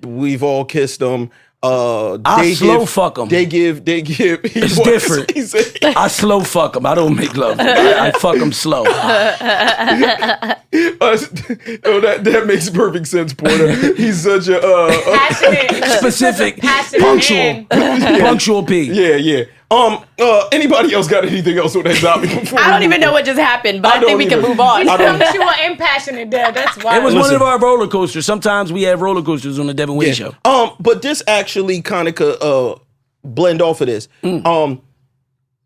S2: We've all kissed them.
S3: I slow fuck 'em.
S2: They give.
S3: It's different.
S2: He said,
S3: I slow fuck them. I don't make love. I fuck them slow.
S2: that makes perfect sense, Porter. He's such a
S4: Passionate.
S3: Specific,
S4: Passionate
S3: punctual,
S4: man.
S3: punctual P.
S2: yeah. Anybody else got anything else on that topic? Before
S1: I
S2: we
S1: don't even
S2: move
S1: know
S2: on?
S1: what just happened, but I, think
S2: don't
S1: we can
S2: either.
S1: move on.
S2: I don't-
S4: Punctual and passionate, Dad. That's why.
S3: It was
S2: Listen.
S3: one of our roller coasters. Sometimes we have roller coasters on the Devinwade Show.
S2: But this actually kind of could blend off of this.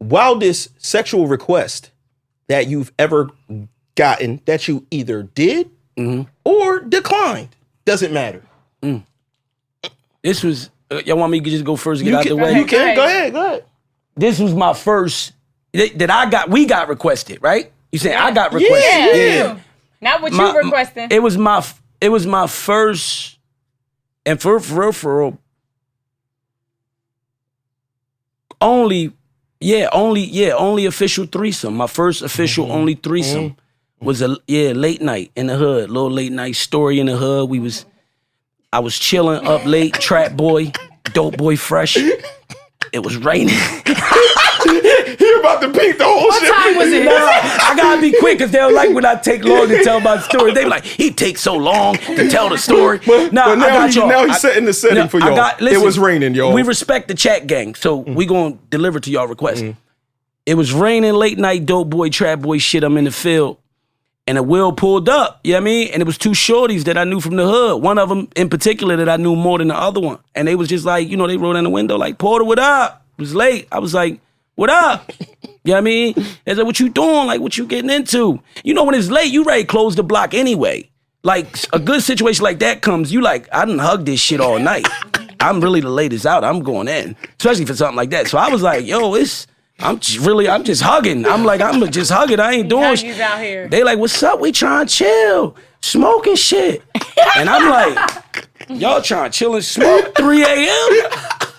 S2: Wildest sexual request that you've ever gotten that you either did or declined. Doesn't matter.
S3: This was. Y'all want me to just go first and get out the way?
S2: You can. Go ahead.
S3: This was my first that we got requested, right? You saying I got requested?
S2: Yeah.
S4: Not what
S3: My-
S4: you requesting.
S3: It was my first, and for real, only official threesome. My first official only threesome was a late night in the hood, little late night story in the hood. I was chilling up late, trap boy, dope boy fresh. It was raining.
S2: You're about to peep the whole shit.
S5: What time was it?
S3: I gotta be quick because they don't like when I take long to tell my story. They be like, he takes so long to tell the story.
S2: But
S3: I got y'all.
S2: now he's setting the setting for y'all.
S3: Listen,
S2: it was raining, y'all.
S3: We respect the chat gang, so we gonna deliver to y'all request. It was raining, late night, dope boy, trap boy shit. I'm in the field, And a wheel pulled up, you know what I mean? And it was two shorties that I knew from the hood. One of them in particular that I knew more than the other one. And they was just like, you know, they rolled in the window like, Porter, what up? It was late. I was like, what up? You know what I mean? They said, what you doing? Like, what you getting into? You know, when it's late, you ready to close the block anyway. Like, a good situation like that comes, you like, I done hugged this shit all night. I'm really the latest out. I'm going in. Especially for something like that. So I was like, yo, I'm just hugging. I'm like, I'm just hugging. I ain't doing shit.
S4: Out here.
S3: They like, what's up? We trying to chill, smoking shit. And I'm like, y'all trying to chill and smoke 3 a.m.?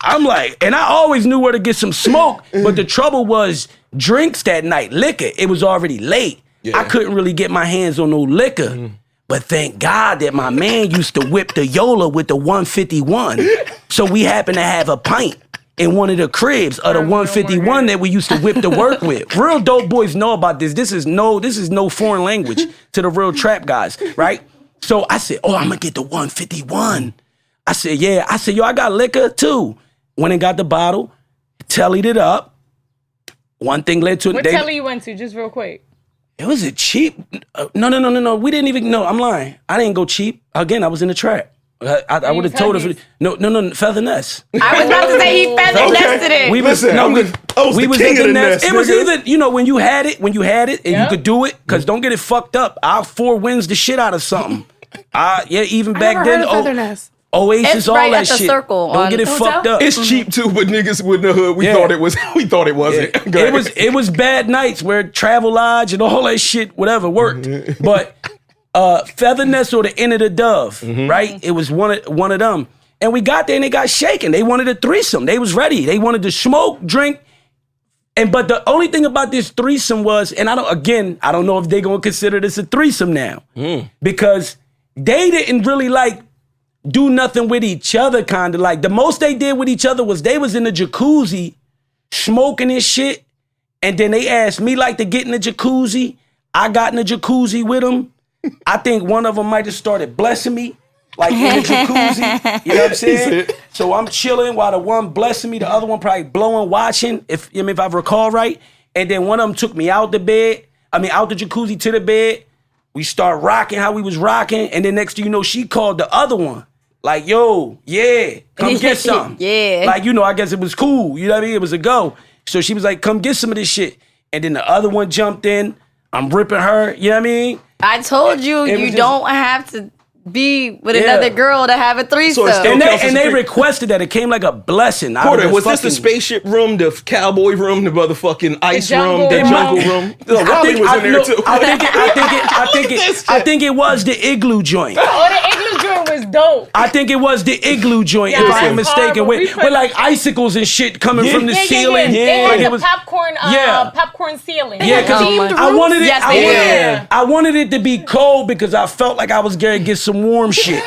S3: I'm like, and I always knew where to get some smoke, but the trouble was drinks that night, liquor. It was already late. Yeah. I couldn't really get my hands on no liquor. Mm. But thank God that my man used to whip the Yola with the 151. So we happened to have a pint in one of the cribs of the 151 that we used to whip to work with. Real dope boys know about this. This is no foreign language to the real trap guys, right? So I said, I'm gonna get the 151. I said, yeah. I said, yo, I got liquor too. Went and got the bottle, tallied it up. One thing led to
S4: what telly you went to, just real quick?
S3: It was a cheap. No. We didn't even know. I'm lying. I didn't go cheap. Again, I was in the trap. I would have told her. No, Feather Nest.
S1: I was about to say he feather nested it.
S2: We was the king of the nest.
S3: It was either, when you had it, and you could do it, because don't get it fucked up. I'll 4 wins the shit out of something. Even back then.
S5: Feather Nest.
S3: Oasis,
S1: it's
S3: all
S1: right
S3: that
S1: at the
S3: shit.
S1: circle
S3: Don't get it fucked up.
S2: It's cheap too, but niggas with the hood, we thought it wasn't.
S3: Yeah. It was bad nights where Travel Lodge and all that shit, whatever, worked. But Feather Nest or the End of the Dove, right? It was one of them. And we got there and they got shaken. They wanted a threesome. They was ready. They wanted to smoke, drink. But the only thing about this threesome was, and I don't know if they're gonna consider this a threesome now. Because they didn't really do nothing with each other, kind of like. The most they did with each other was they was in the jacuzzi smoking and shit, and then they asked me to get in the jacuzzi. I got in the jacuzzi with them. I think one of them might have started blessing me, in the jacuzzi. You know what I'm saying? So I'm chilling while the one blessing me, the other one probably blowing, watching, if I recall right. And then one of them took me out the jacuzzi to the bed. We start rocking how we was rocking, and then next thing you know, she called the other one. Like, yo, yeah, come get some.
S1: Yeah.
S3: I guess it was cool. You know what I mean? It was a go. So she was like, come get some of this shit. And then the other one jumped in. I'm ripping her. You know what I mean?
S1: I told you, you don't have to be with another girl to have a threesome.
S3: And they requested that. It came like a blessing.
S2: Porter, was this the spaceship room, the cowboy room, the motherfucking ice room, the jungle room? Raleigh was in there too.
S3: I think it was the igloo joint.
S4: Oh, the igloo joint was dope.
S3: I think it was the igloo joint, if I'm mistaken, with icicles and shit coming from the ceiling.
S4: Yeah. It was popcorn ceiling.
S3: Yeah, because I wanted it. I wanted it to be cold because I felt like I was going to get some warm shit.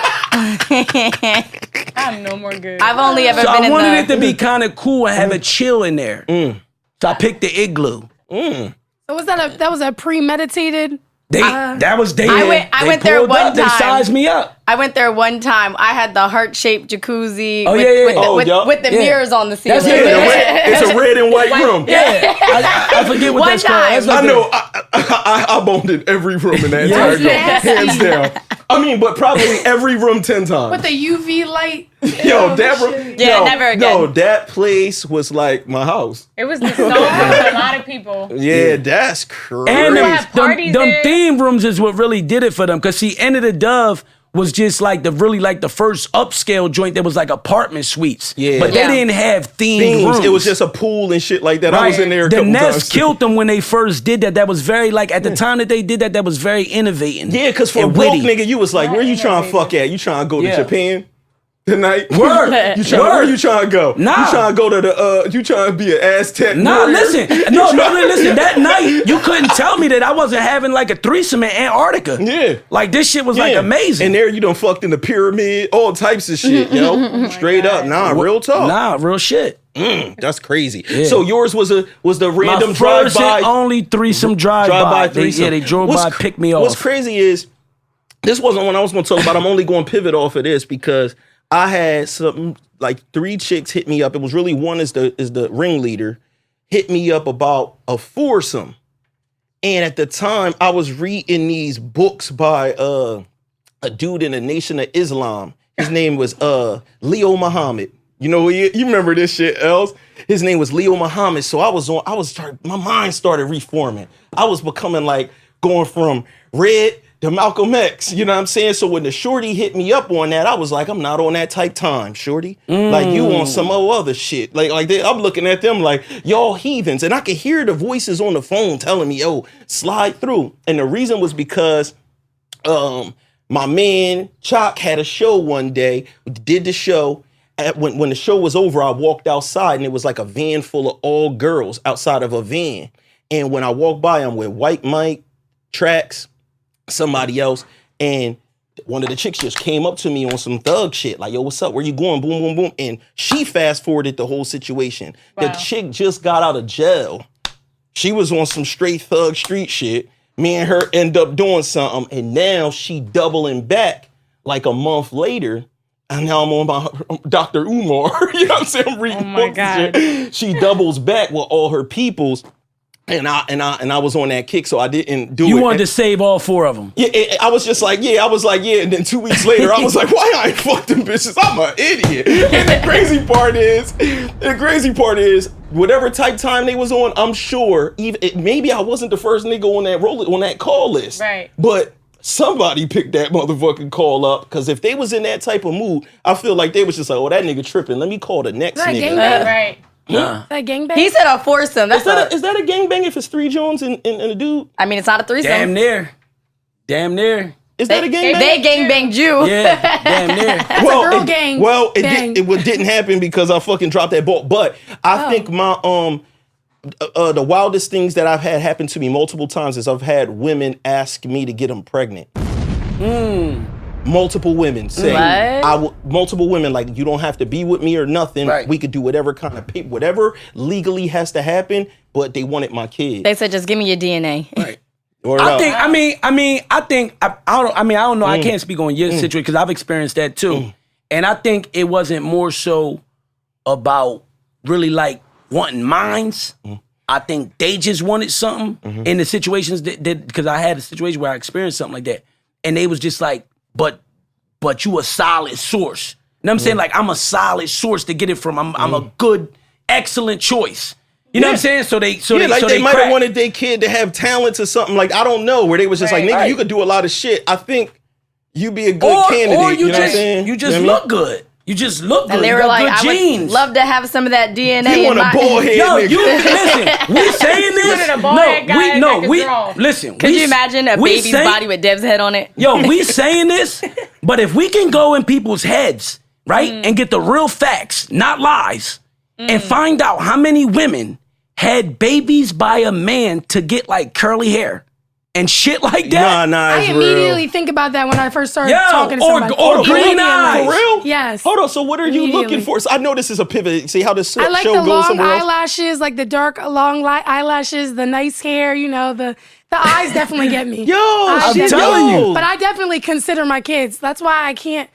S4: I'm no more good.
S1: I've only ever been in
S3: I wanted it to be kind of cool and have a chill in there. So I picked the igloo.
S5: So that was a premeditated?
S3: I
S1: went there one time.
S3: They sized me up.
S1: I went there one time. I had the heart-shaped jacuzzi with the mirrors on the ceiling.
S2: It's a red and white room.
S3: Yeah. I forget what that's called.
S2: I know. I boned in every room in that entire room. Hands down. But probably every room 10 times.
S5: With the UV light.
S2: Yo, that room.
S1: Never again.
S2: No, that place was like my house.
S4: It was the song for a lot of people.
S2: Yeah, that's crazy.
S3: And them theme rooms is what really did it for them. Because see, End of the Dove was just the first upscale joint that was like apartment suites. Yeah. But they didn't have themed rooms.
S2: It was just a pool and shit like that. Right. I was in there a couple times. The Nest
S3: killed them when they first did that. That was very, at the time that they did that was very innovating.
S2: Yeah, because for a broke nigga, you was like, where you trying to fuck at? You trying to go to Japan? Tonight?
S3: Word.
S2: Where you trying to go?
S3: Nah.
S2: You trying to go to you trying to be an Aztec
S3: Nah,
S2: warrior?
S3: listen. Listen. That night, you couldn't tell me that I wasn't having a threesome in Antarctica.
S2: Yeah.
S3: This shit was amazing.
S2: And there you done fucked in the pyramid, all types of shit, yo. Straight up. Nah, real talk.
S3: Nah, real shit.
S2: That's crazy. Yeah. So yours was the random
S3: My first
S2: drive-by.
S3: and only threesome drive-by. They drove by, picked me off.
S2: What's crazy is, this wasn't what I was going to talk about. I'm only going to pivot off of this because I had something 3 chicks hit me up. It was really one is the ringleader, hit me up about a foursome. And at the time, I was reading these books by a dude in the Nation of Islam. His name was Leo Muhammad. You know, you remember this shit, Els? His name was Leo Muhammad. So my mind started reforming. I was becoming like going from red to Malcolm X. You know what I'm saying? So when the shorty hit me up on that, I was like, I'm not on that type time, shorty. Like you on some other shit. Like I'm looking at them like, y'all heathens. And I could hear the voices on the phone telling me, yo, slide through. And the reason was because my man Chalk had a show one day, did the show. When the show was over, I walked outside and it was like a van full of all girls outside of a van. And when I walked by, I'm with White Mike, Trax, somebody else, and one of the chicks just came up to me on some thug shit, like, yo, what's up? Where you going? Boom, boom, boom. And she fast forwarded the whole situation. Wow. The chick just got out of jail. She was on some straight thug street shit. Me and her end up doing something, and now she doubling back like a month later. And now I'm on my Dr. Umar. You know what I'm saying? I'm reading books and shit. She doubles back with all her peoples. And I was on that kick, so I didn't do it.
S3: You wanted to save all 4 of them.
S2: Yeah, I was just like, yeah. And then 2 weeks later, I was like, why I ain't fuck them bitches? I'm an idiot. And the crazy part is, whatever type time they was on, I'm sure, maybe I wasn't the first nigga on that call list.
S4: Right.
S2: But somebody picked that motherfucking call up, because if they was in that type of mood, I feel like they was just like, oh, that nigga tripping. Let me call the next nigga.
S4: Right.
S3: Nah.
S5: Is that a gangbang?
S1: He said a foursome.
S2: Is that a gangbang if it's 3 Jones and a dude?
S1: I mean, it's not a threesome.
S3: Damn near.
S2: Is that a gangbang?
S1: They gangbanged you.
S3: Yeah, damn near.
S5: That's a girl gang.
S2: Well, it didn't happen because I fucking dropped that ball. But I think my the wildest things that I've had happen to me multiple times is I've had women ask me to get them pregnant. Multiple women say, multiple women, like, you don't have to be with me or nothing. Right. We could do whatever kind of whatever legally has to happen, but they wanted my kid.
S1: They said, just give me your DNA.
S2: Right.
S3: I don't know. I can't speak on your situation because I've experienced that too. And I think it wasn't more so about really like wanting minds. I think they just wanted something in the situations that because I had a situation where I experienced something like that. And they was just like, but you a solid source. You know what I'm saying? Like, I'm a solid source to get it from. I'm a good, excellent choice. You know what I'm saying? So they
S2: might have wanted their kid to have talents or something. Like, I don't know, where they was just like, nigga, you could do a lot of shit. I think you be a good candidate. Or
S3: you
S2: know what I'm saying?
S3: You just look good. You just look good.
S1: And they were like, I would love to have some of that DNA.
S2: You want a bald head,
S3: Yo,
S2: nigga.
S3: listen, we saying this. Listen.
S1: Could you imagine a baby's body with Dev's head on it?
S3: Yo, we saying this, but if we can go in people's heads, right, and get the real facts, not lies, and find out how many women had babies by a man to get like curly hair and shit like that.
S2: Nah,
S5: I immediately think about that when I first started talking to somebody.
S3: Or green eyes.
S2: For real?
S5: Yes.
S2: Hold on, so what are you looking for? So I know this is a pivot. See how this show
S5: I
S2: goes
S5: like the long
S2: somewhere else?
S5: eyelashes, like the dark, long eyelashes, the nice hair, you know, the eyes definitely get me.
S3: I'm telling you.
S5: But I definitely consider my kids. That's why I can't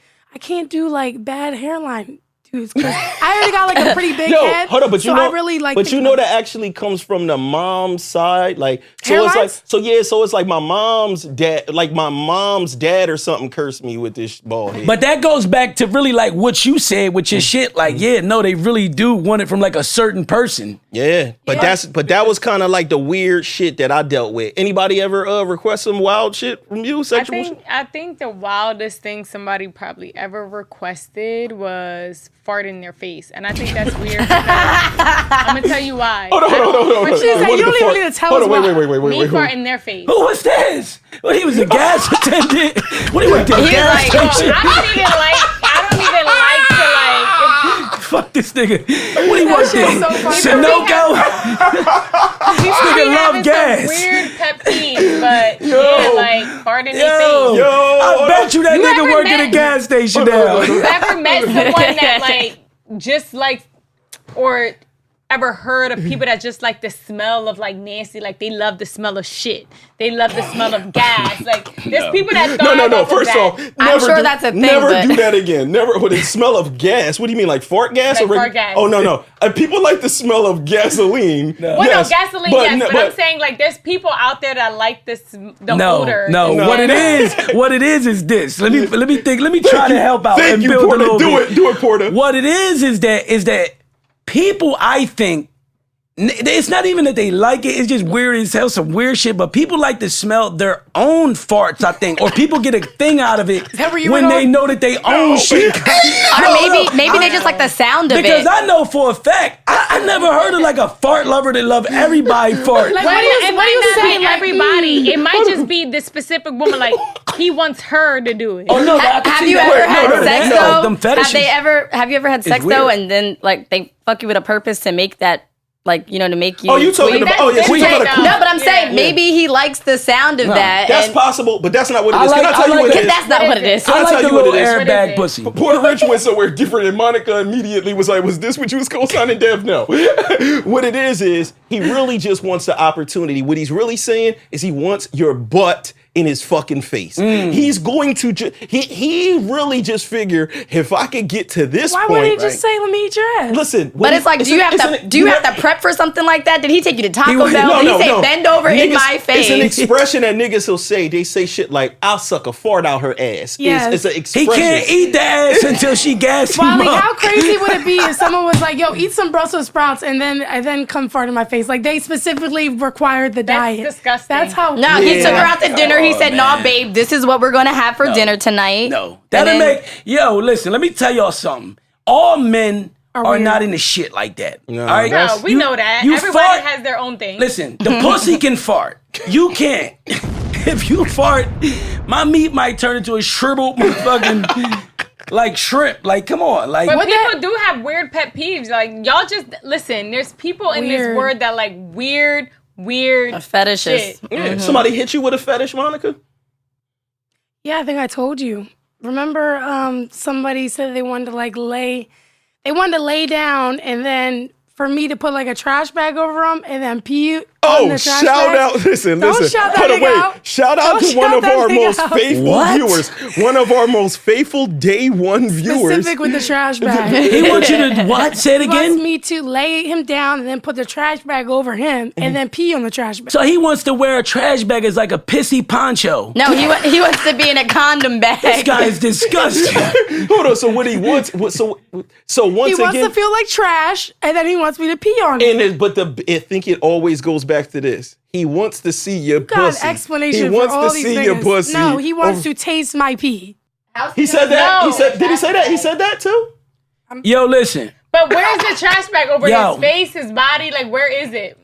S5: do like bad hairline dudes. Cause I already got like a pretty big head.
S2: Hold on, but
S5: so
S2: you know,
S5: I really like.
S2: But you know that actually comes from the mom's side, like so
S5: hairlines?
S2: So it's like my mom's dad or something cursed me with this bald head.
S3: But that goes back to really like what you said with your shit. Like, they really do want it from like a certain person.
S2: Yeah, but that was kind of like the weird shit that I dealt with. Anybody ever request some wild shit from you?
S4: I think the wildest thing somebody probably ever requested was fart in their face, and I think that's weird because I'm gonna tell you why.
S2: Hold on.
S5: She said, you don't even need to tell us why.
S2: Wait.
S4: Fart in their face.
S3: Who was this? Well, he was a gas attendant. What he went to the gas station?
S4: I don't even like to like.
S3: Fuck this nigga. What he want there?
S5: So
S3: Sunoco?
S4: This
S3: nigga love gas.
S4: Weird pet peeve, but like fart in their face.
S3: I bet you that nigga work at a gas station now.
S4: You ever met someone that like just like or ever heard of people that just like the smell of like nasty, like they love the smell of shit. They love the smell of gas. Like there's people that thrive
S2: No.
S4: off
S2: First
S4: of
S2: off,
S4: that.
S1: I'm sure that's a thing.
S2: Never do that again. Never with the smell of gas. What do you mean, like fart gas?
S4: Like fart gas.
S2: Oh no. People like the smell of gasoline.
S4: Well, no, gasoline, but I'm saying like there's people out there that like the odor.
S3: No. What it is this. Let me think. Let me try to help out and build
S2: Porter.
S3: a little bit.
S2: Do it, Porter.
S3: What it is that people, I think, it's not even that they like it. It's just weird as hell, some weird shit. But people like to smell their own farts, I think, or people get a thing out of it when they know that they own shit.
S1: Or maybe they just like the sound of it.
S3: Because I know for a fact, I never heard of like a fart lover that love everybody fart.
S5: Like,
S4: It might not be
S5: like,
S4: everybody. It might just be the specific woman. Like he wants her to do it.
S3: Oh no!
S1: Have you ever had sex though?
S3: Them fetishes.
S1: Have you ever had sex though, and then like they fuck you with a purpose to make that? Like, you know, to make you...
S2: Oh, you talking about... Oh, yeah,
S4: that's
S2: we talking about...
S1: No, but I'm saying maybe he likes the sound of that.
S2: That's possible, but that's not what it is.
S3: Can I tell you what it is?
S1: That's not what it is.
S3: I like
S2: tell
S3: the
S2: you what
S3: little
S2: it is.
S3: airbag pussy.
S2: Porta Rich went somewhere different, and Monica immediately was like, was this what you was co-signing, Dev? No. What it is he really just wants the opportunity. What he's really saying is he wants your butt in his fucking face. He's going to... He really just figure, if I could get to this point...
S5: Why wouldn't he just say, let me eat your ass?
S2: Listen...
S1: But it's like, do you have to prep for something like that? Did he take you to Taco Bell? Did he say, bend over in my face?
S2: It's an expression that niggas will say. They say shit like, I'll suck a fart out her ass.
S5: Yes.
S2: It's an
S3: He
S2: expression.
S3: can't eat the ass until she gas him
S5: Wally,
S3: up.
S5: how crazy would it be if someone was like, yo, eat some Brussels sprouts and then come fart in my face? Like, they specifically required the diet.
S4: disgusting.
S5: That's how...
S1: No, he took her out to dinner. He said, no, babe, this is what we're going to have for dinner tonight.
S3: No. That'll make... Yo, listen, let me tell y'all something. All men are not into shit like that.
S2: No,
S3: all right?
S4: No, we know that. Everybody has their own thing.
S3: Listen, the pussy can fart. You can't. If you fart, my meat might turn into a shriveled fucking... like shrimp. Like, come on. Like,
S4: but people do have weird pet peeves. Like, y'all just... Listen, there's people in this word that like weird
S1: fetishes.
S4: shit.
S2: Yeah. Somebody hit you with a fetish, Monica?
S5: Yeah, I think I told you. Remember, somebody said they wanted to lay down, and then for me to put like a trash bag over them and then pee on the trash
S2: shout
S5: bag.
S2: out. Listen.
S5: Don't shout that nigga out.
S2: Shout out
S5: Don't
S2: to one
S5: shout
S2: of
S5: that
S2: our
S5: nigga
S2: most
S5: out.
S2: faithful viewers. One of our most faithful day one viewers.
S5: Specific with the trash bag.
S3: he wants you to what? Say it
S5: He wants
S3: again?
S5: me to lay him down and then put the trash bag over him and then pee on the trash bag.
S3: So he wants to wear a trash bag as like a pissy poncho.
S1: No, he wants to be in a condom bag.
S3: This guy is disgusting.
S2: Hold on. So what he wants? So once
S5: He wants
S2: again,
S5: to feel like trash, and then he wants me to pee on him.
S2: I think it always goes back to this. He wants to see your
S5: God,
S2: pussy.
S5: explanation
S2: He
S5: for
S2: wants
S5: all
S2: to
S5: these
S2: see
S5: niggas.
S2: your pussy.
S5: No, he wants to taste my pee.
S2: He said that.
S4: No.
S2: He said. Did he say that? He said that too.
S3: Yo, listen.
S4: But where's the trash bag over
S3: Yo.
S4: his face, his body? Like, where is it?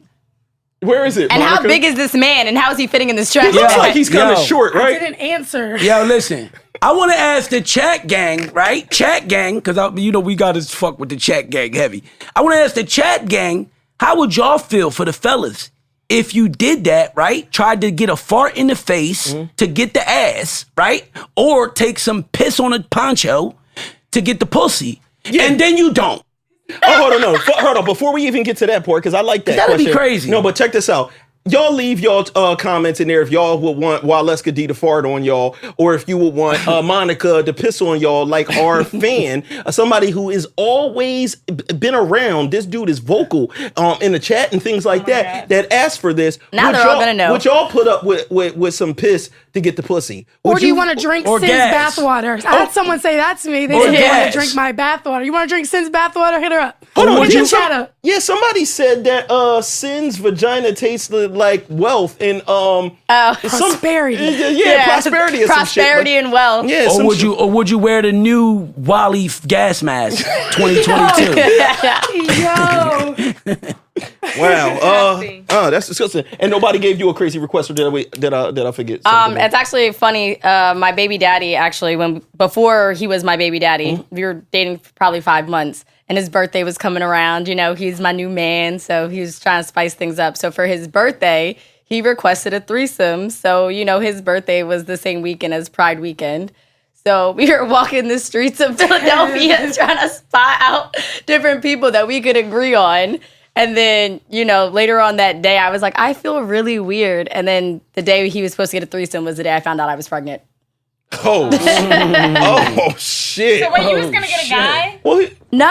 S2: Where is it?
S1: And how
S2: Monica?
S1: big is this man? And how is he fitting in this trash
S2: He looks
S1: bag?
S2: like he's kind of
S3: Yo.
S2: short,
S5: I
S2: right?
S5: didn't answer.
S3: Yo, listen. I want to ask the chat gang, right? Chat gang, because we got to fuck with the chat gang heavy. I want to ask the chat gang, how would y'all feel for the fellas if you did that, right? Tried to get a fart in the face to get the ass, right? Or take some piss on a poncho to get the pussy, and then you don't.
S2: Oh, hold on. Before we even get to that part, because I like that
S3: That'd be
S2: question.
S3: crazy.
S2: No, but check this out. Y'all leave y'all comments in there if y'all would want Walesca D to fart on y'all, or if you would want Monica to piss on y'all, like our fan, somebody who is always been around. This dude is vocal in the chat and things like that asked for this.
S1: Now they're all gonna know.
S2: Would y'all put up with some piss to get the pussy?
S5: Or do you want to drink
S3: or
S5: Sin's
S3: gas.
S5: bathwater? I had someone say that to me. They
S3: Or
S5: said they want
S3: gas.
S5: to drink my bathwater. You want to drink Sin's bathwater? Hit her up.
S2: Hold on,
S5: Hit
S2: would
S5: the
S2: you-
S5: chat up.
S2: Yeah, somebody said that Sin's vagina tasted like wealth and
S5: Prosperity.
S2: prosperity or some shit.
S1: Prosperity and wealth.
S2: Yeah,
S3: Or
S2: some
S3: would
S2: shit.
S3: you? Or would you wear the new Wally gas mask 2022?
S5: Yo.
S2: Wow.
S4: Disgusting.
S2: That's disgusting. And nobody gave you a crazy request, or did I forget? something?
S1: It's actually funny. My baby daddy, actually, before he was my baby daddy, we were dating for probably 5 months, and his birthday was coming around. You know, he's my new man, so he was trying to spice things up. So for his birthday, he requested a threesome. So, you know, his birthday was the same weekend as Pride weekend. So we were walking the streets of Philadelphia trying to spot out different people that we could agree on. And then, later on that day, I was like, I feel really weird. And then the day he was supposed to get a threesome was the day I found out I was pregnant.
S2: Oh, shit.
S4: So wait, you was gonna get a guy?
S2: Well,
S1: No.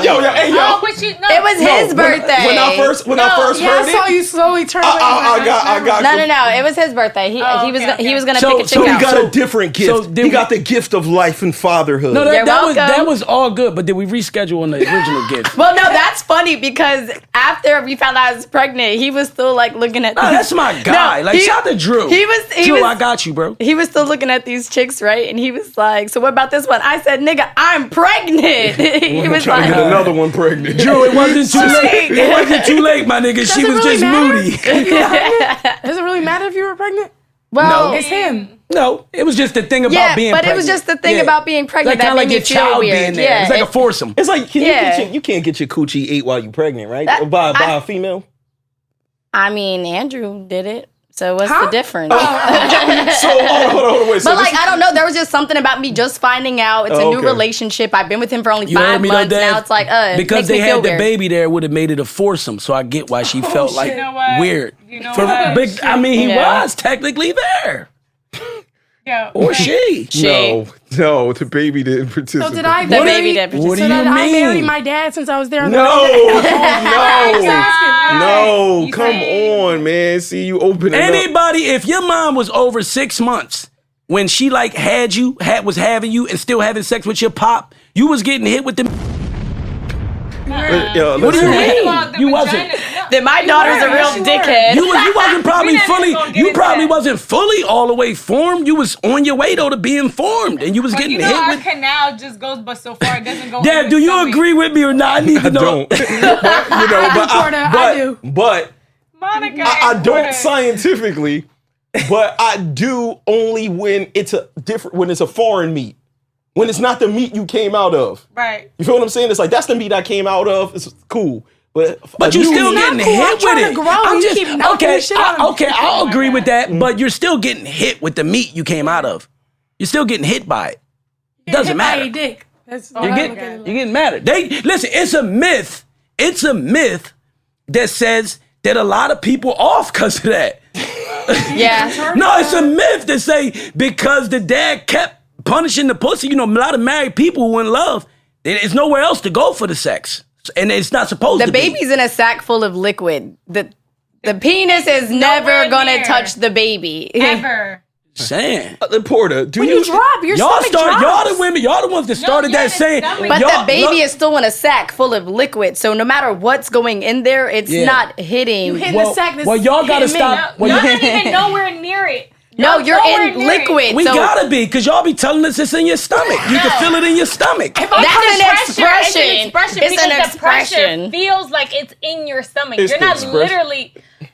S2: Yo, hey, yo.
S4: Oh, but
S1: It was his birthday.
S2: When I first heard
S5: I saw
S2: it,
S5: you slowly turn.
S2: I got.
S1: No. It was his birthday. He was gonna pick a chick
S2: So he
S1: out.
S2: got a different gift. He got the gift of life and fatherhood.
S3: No,
S1: You're welcome.
S3: that was all good, but did we reschedule on the original gift?
S1: Well, no, that's funny because after we found out I was pregnant, he was still like looking at.
S3: Nah, that's my guy. Shout out to Drew. Drew, I got you, bro.
S1: He was still looking at these chicks, right? And he was like, "So what about this one?" I said, "Nigga, I'm pregnant." He was
S2: trying to
S1: like,
S2: get another one pregnant.
S3: Drew, it wasn't too late. It wasn't too late, my nigga. She was
S5: really
S3: just
S5: matter?
S3: moody.
S5: Does it really matter if you were pregnant?
S1: "Well,
S3: No.
S5: It's him.
S3: No, it was just the thing about being
S1: but
S3: pregnant.
S1: it was just the thing
S3: Yeah.
S1: about being pregnant
S3: Like
S1: that
S3: kind of
S1: made
S3: like
S1: me
S3: your
S1: feel
S3: child
S1: weird.
S3: being there.
S1: Yeah,
S3: It's like a foursome.
S2: It's like
S1: Yeah.
S2: you can't get your coochie ate while you're pregnant, right? By a female.
S1: I mean, Andrew did it. So what's the difference?
S2: So hold on, wait.
S1: But I don't know. There was just something about me just finding out it's a new
S2: okay.
S1: relationship. I've been with him for only
S3: You heard
S1: 5
S3: me,
S1: months.
S3: though, Dave?
S1: Now it's like,
S3: because
S1: makes
S3: they
S1: me feel
S3: had the
S1: weird.
S3: baby there, would have made it a foursome. So I get why she felt like
S4: You know what?
S3: weird.
S4: You know
S3: For
S4: what?
S3: big, I mean, he
S1: Yeah.
S3: was technically there,
S4: Yeah.
S3: or she.
S2: No, the baby didn't participate.
S5: So did I?
S1: The baby did
S3: What do
S5: So
S3: you
S5: did I marry
S3: mean?
S5: my dad since I was there?
S2: No,
S4: You
S2: come
S4: say-
S2: on, man. See you opening up.
S3: Anybody, if your mom was over 6 months when she was having you and still having sex with your pop, you was getting hit with the.
S2: Yo,
S3: What do you
S2: listen.
S3: mean?
S4: Well, the
S3: You
S4: vagina-
S3: wasn't.
S4: no.
S1: Then my daughter's a real dickhead.
S3: You wasn't probably
S4: We not even
S3: fully.
S4: gonna get
S3: You
S4: into
S3: probably
S4: that.
S3: wasn't fully all the way formed. You was on your way though to being formed, and you was
S4: But
S3: getting
S4: you know
S3: hit
S4: our
S3: with.
S4: canal just goes but so far. It doesn't go.
S3: Dad,
S4: in
S3: do
S4: the
S3: you
S4: stomach.
S3: agree with me or not? I need to
S2: I
S3: know.
S2: don't. But,
S5: I do.
S2: But
S4: Monica?
S2: I
S4: and
S2: don't
S4: Porter.
S2: scientifically. But I do only when it's a foreign meat. When it's not the meat you came out of.
S4: Right.
S2: You feel what I'm saying? It's like that's the meat I came out of. It's cool. But
S3: But you still
S2: meat-
S3: getting
S5: cool. I'm
S3: hit with
S5: trying
S3: it.
S5: to grow. You keep knocking the shit out of me.
S3: Okay, I'll agree with that.
S2: Mm.
S3: But you're still getting hit with the meat you came out of. You're still getting hit by it. Doesn't
S5: Hit by
S3: matter.
S5: a dick. That's
S3: You're getting mad. Listen. It's a myth. It's a myth that says that a lot of people off because of that.
S1: Yeah.
S3: No, it's a myth that say because the dad kept punishing the pussy. A lot of married people who in love, there's nowhere else to go for the sex, and it's not supposed
S1: The
S3: to
S1: baby's in a sack full of liquid. The penis is never
S4: nowhere
S1: gonna
S4: near.
S1: touch the baby.
S4: Ever.
S3: be. Saying.
S2: Porter, do
S5: When you drop, your
S3: Y'all
S5: stomach
S3: start.
S5: drops.
S3: Y'all the women. Y'all the ones that started
S4: yeah,
S3: that
S4: it's
S3: saying.
S4: stomach.
S1: But
S3: y'all-
S1: the baby
S3: look-
S1: is still in a sack full of liquid. So no matter what's going in there, it's
S3: Yeah.
S1: not hitting.
S5: You hitting the sack that's
S3: well, y'all gotta
S5: hitting me.
S3: stop.
S4: No,
S3: Well,
S4: y'all
S3: you-
S4: not even nowhere near it.
S1: No, you're
S4: nowhere
S1: in
S4: near it.
S1: liquid.
S3: We
S1: so
S3: gotta be, because y'all be telling us it's in your stomach. You can feel it in your stomach.
S4: If I
S1: That's
S4: put
S1: an
S4: pressure,
S1: expression.
S4: It's an expression
S1: It's
S4: because
S1: an
S4: the pressure
S1: expression.
S4: feels like it's in your stomach.
S2: It's
S4: You're
S2: the
S4: not
S2: expression.
S4: literally.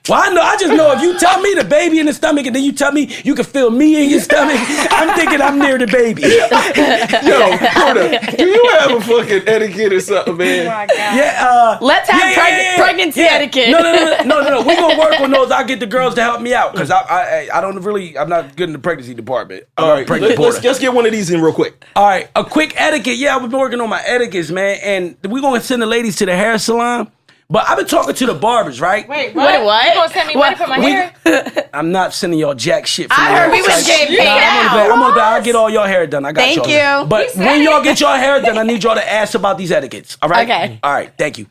S3: Well, I just know if you tell me the baby in the stomach and then you tell me you can feel me in your stomach, I'm thinking I'm near the baby.
S2: Yo, Porter, do you have a fucking etiquette or something, man?
S4: Oh my God.
S3: Yeah,
S1: let's have pregnancy etiquette.
S3: No. We gonna work on those. I'll get the girls to help me out because I don't really. I'm not good in the pregnancy department. I'm
S2: All
S3: not
S2: right,
S3: pregnant
S2: let's
S3: porter.
S2: get one of these in real quick.
S3: All right, a quick etiquette. Yeah, we've been working on my etiquettes, man, and we're gonna send the ladies to the hair salon. But I've been talking to the barbers, right?
S4: Wait, what?
S1: What?
S4: You gonna send me money for my hair?
S3: I'm not sending y'all jack shit. For
S1: I
S3: no
S1: heard we was
S3: website.
S1: getting paid
S3: I'm on the
S1: out.
S3: I'll get all your hair done. I got
S1: Thank
S3: y'all.
S1: you.
S3: But
S4: He said
S3: when y'all
S4: it.
S3: get your hair done, I need y'all to ask about these etiquettes. All right?
S1: Okay.
S3: All right. Thank you.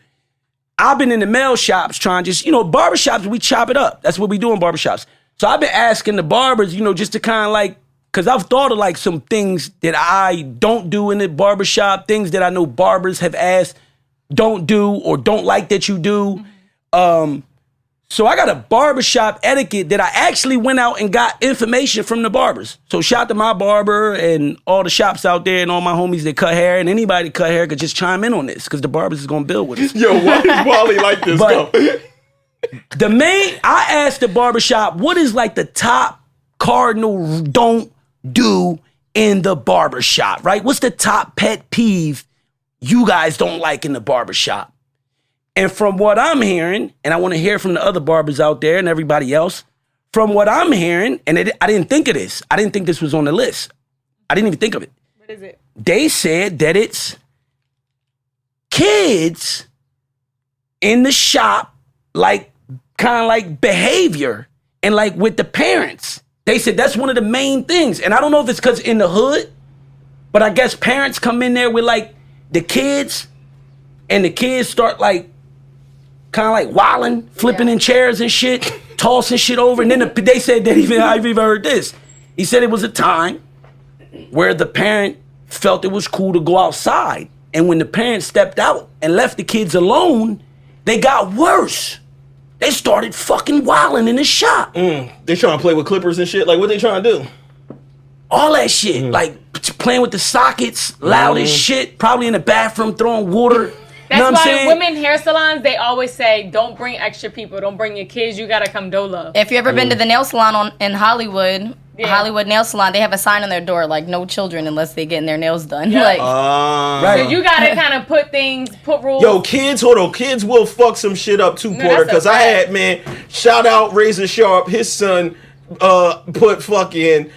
S3: I've been in the mail shops trying just, barbershops, we chop it up. That's what we do in barbershops. So I've been asking the barbers, just to kind of like, because I've thought of like some things that I don't do in the barbershop, things that I know barbers have asked don't do or don't like that you do. So I got a barbershop etiquette that I actually went out and got information from the barbers. So shout out to my barber and all the shops out there and all my homies that cut hair, and anybody that cut hair could just chime in on this because the barbers is gonna build with us.
S2: Yo, why is Wally like this?
S3: But-
S2: Go.
S3: I asked the barbershop, what is like the top cardinal don't do in the barbershop, right? What's the top pet peeve you guys don't like in the barbershop? And from what I'm hearing, and I want to hear from the other barbers out there and everybody else, from what I'm hearing, and I didn't think of this. I didn't think this was on the list. I didn't even think of it.
S4: What is it?
S3: They said that it's kids in the shop, like kind of like behavior and like with the parents. They said that's one of the main things. And I don't know if it's because in the hood, but I guess parents come in there with like the kids and the kids start like kind of like wilding, flipping in chairs and shit, tossing shit over. And then they said that I've even heard this. He said it was a time where the parent felt it was cool to go outside. And when the parents stepped out and left the kids alone, they got worse. They started fucking wilding in the shop.
S2: They trying to play with clippers and shit. Like, what they trying to do?
S3: All that shit. Like, playing with the sockets, loud as shit. Probably in the bathroom, throwing water.
S4: That's why women hair salons, they always say, don't bring extra people. Don't bring your kids. You got to come dolo.
S1: If you ever been to the nail salon in Hollywood... Hollywood nail salon, they have a sign on their door like no children unless they getting their nails done.
S4: Yeah.
S1: Like,
S3: right.
S4: So you gotta kind of put rules.
S2: Yo, kids will fuck some shit up too, Porter. Because I had, man, shout out Razor Sharp, his son put fucking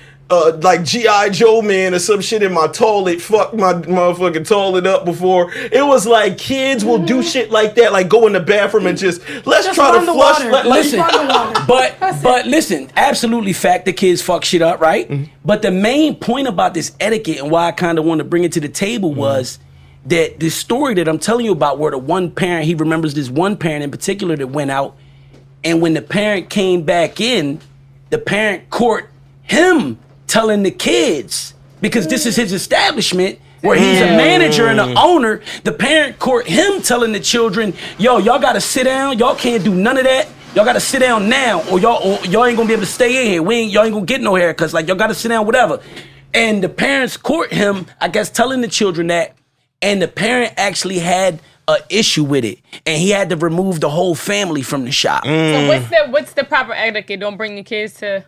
S2: like G.I. Joe man or some shit in my toilet, fuck my motherfucking toilet up before. It was like kids will do shit like that, like go in the bathroom and just try to flush.
S3: Listen, but listen, absolutely fact the kids fuck shit up, right? Mm-hmm. But the main point about this etiquette and why I kind of want to bring it to the table was that this story that I'm telling you about where the one parent, he remembers this one parent in particular that went out, and when the parent came back in, the parent caught him telling the kids, because this is his establishment where he's a manager and an owner, the parent caught him telling the children, yo, y'all gotta sit down, y'all can't do none of that, y'all gotta sit down now, or y'all ain't gonna be able to stay in here, y'all ain't gonna get no haircuts, like y'all gotta sit down, whatever. And the parents caught him, I guess, telling the children that, and the parent actually had an issue with it, and he had to remove the whole family from the shop.
S4: So what's the proper etiquette? Don't bring your kids to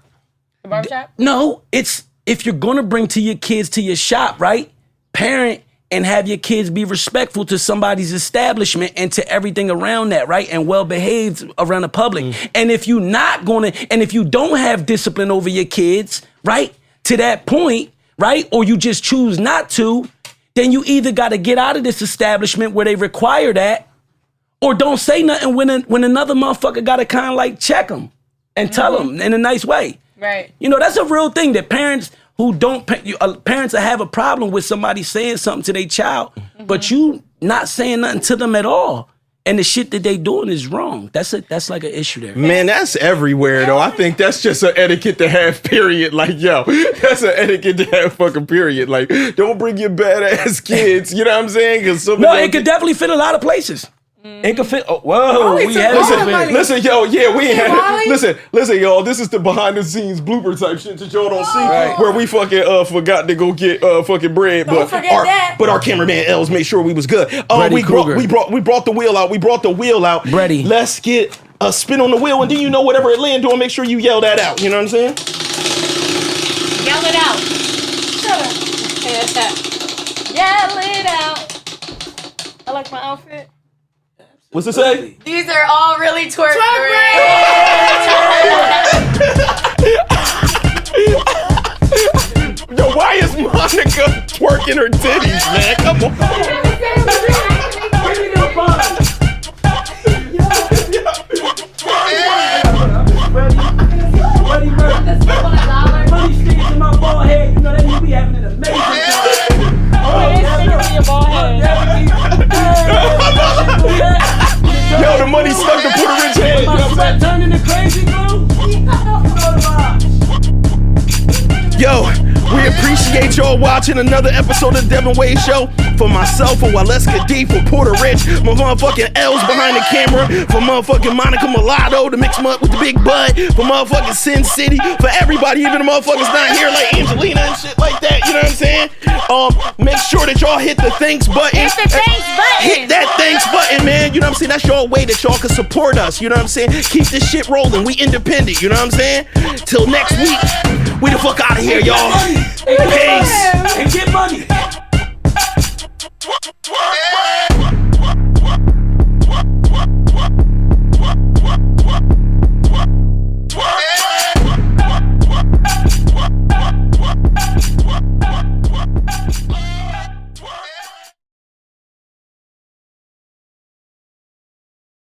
S4: the barbershop?
S3: No, it's if you're gonna bring your kids to your shop, right? Parent and have your kids be respectful to somebody's establishment and to everything around that, right? And well behaved around the public. And if you're not gonna, and if you don't have discipline over your kids, right? To that point, right? Or you just choose not to, then you either gotta get out of this establishment where they require that, or don't say nothing when another motherfucker gotta kind of like check them and tell them in a nice way.
S4: Right.
S3: You know, that's a real thing that parents who don't, parents that have a problem with somebody saying something to their child, but you not saying nothing to them at all. And the shit that they doing is wrong. That's like an issue there.
S2: Man, that's everywhere though. I think that's just an etiquette to have, period. Like, yo, that's an etiquette to have, fucking period. Like, don't bring your badass kids. You know what I'm saying?
S3: It could definitely fit a lot of places. It could fit. Oh, whoa,
S2: listen, yo, yeah, we ain't had. Listen, y'all. This is the behind the scenes blooper type shit that y'all don't see, where we fucking forgot to go get fucking bread, but our cameraman Els made sure we was good. We brought the wheel out. We brought the wheel out.
S3: Ready.
S2: Let's get a spin on the wheel, and then you know whatever it land on, make sure you yell that out. You know what I'm saying?
S4: Yell it out.
S5: Shut up.
S4: Yell it out. I like my outfit.
S2: What's it say?
S1: these are all really twerk
S2: Yo, why is Monica twerking her titties, man? Come on.
S3: Money sticking to my bald head. You know that you be having an amazing time.
S4: Your bald head.
S2: Yo, the money stuck to Porta Rich head. You know what I'm saying?
S3: Turning to crazy glue.
S2: Yo, we appreciate y'all watching another episode of Devinwade Show. For myself, for Walesca D, for Porta Rich, my motherfucking L's behind the camera, for motherfucking Monica Mulatto, to mix them up with the big bud, for motherfucking Sin City, for everybody, even the motherfuckers not here like Angelina and shit like that, you know what I'm saying? Make sure that y'all hit the thanks button.
S4: Hit the thanks button.
S2: Hit that thanks button, man. You know what I'm saying? That's your way that y'all can support us. You know what I'm saying? Keep this shit rolling. We independent. You know what I'm saying? Till next week, we the fuck out of here, y'all. Peace.
S3: And get money.
S6: Yeah.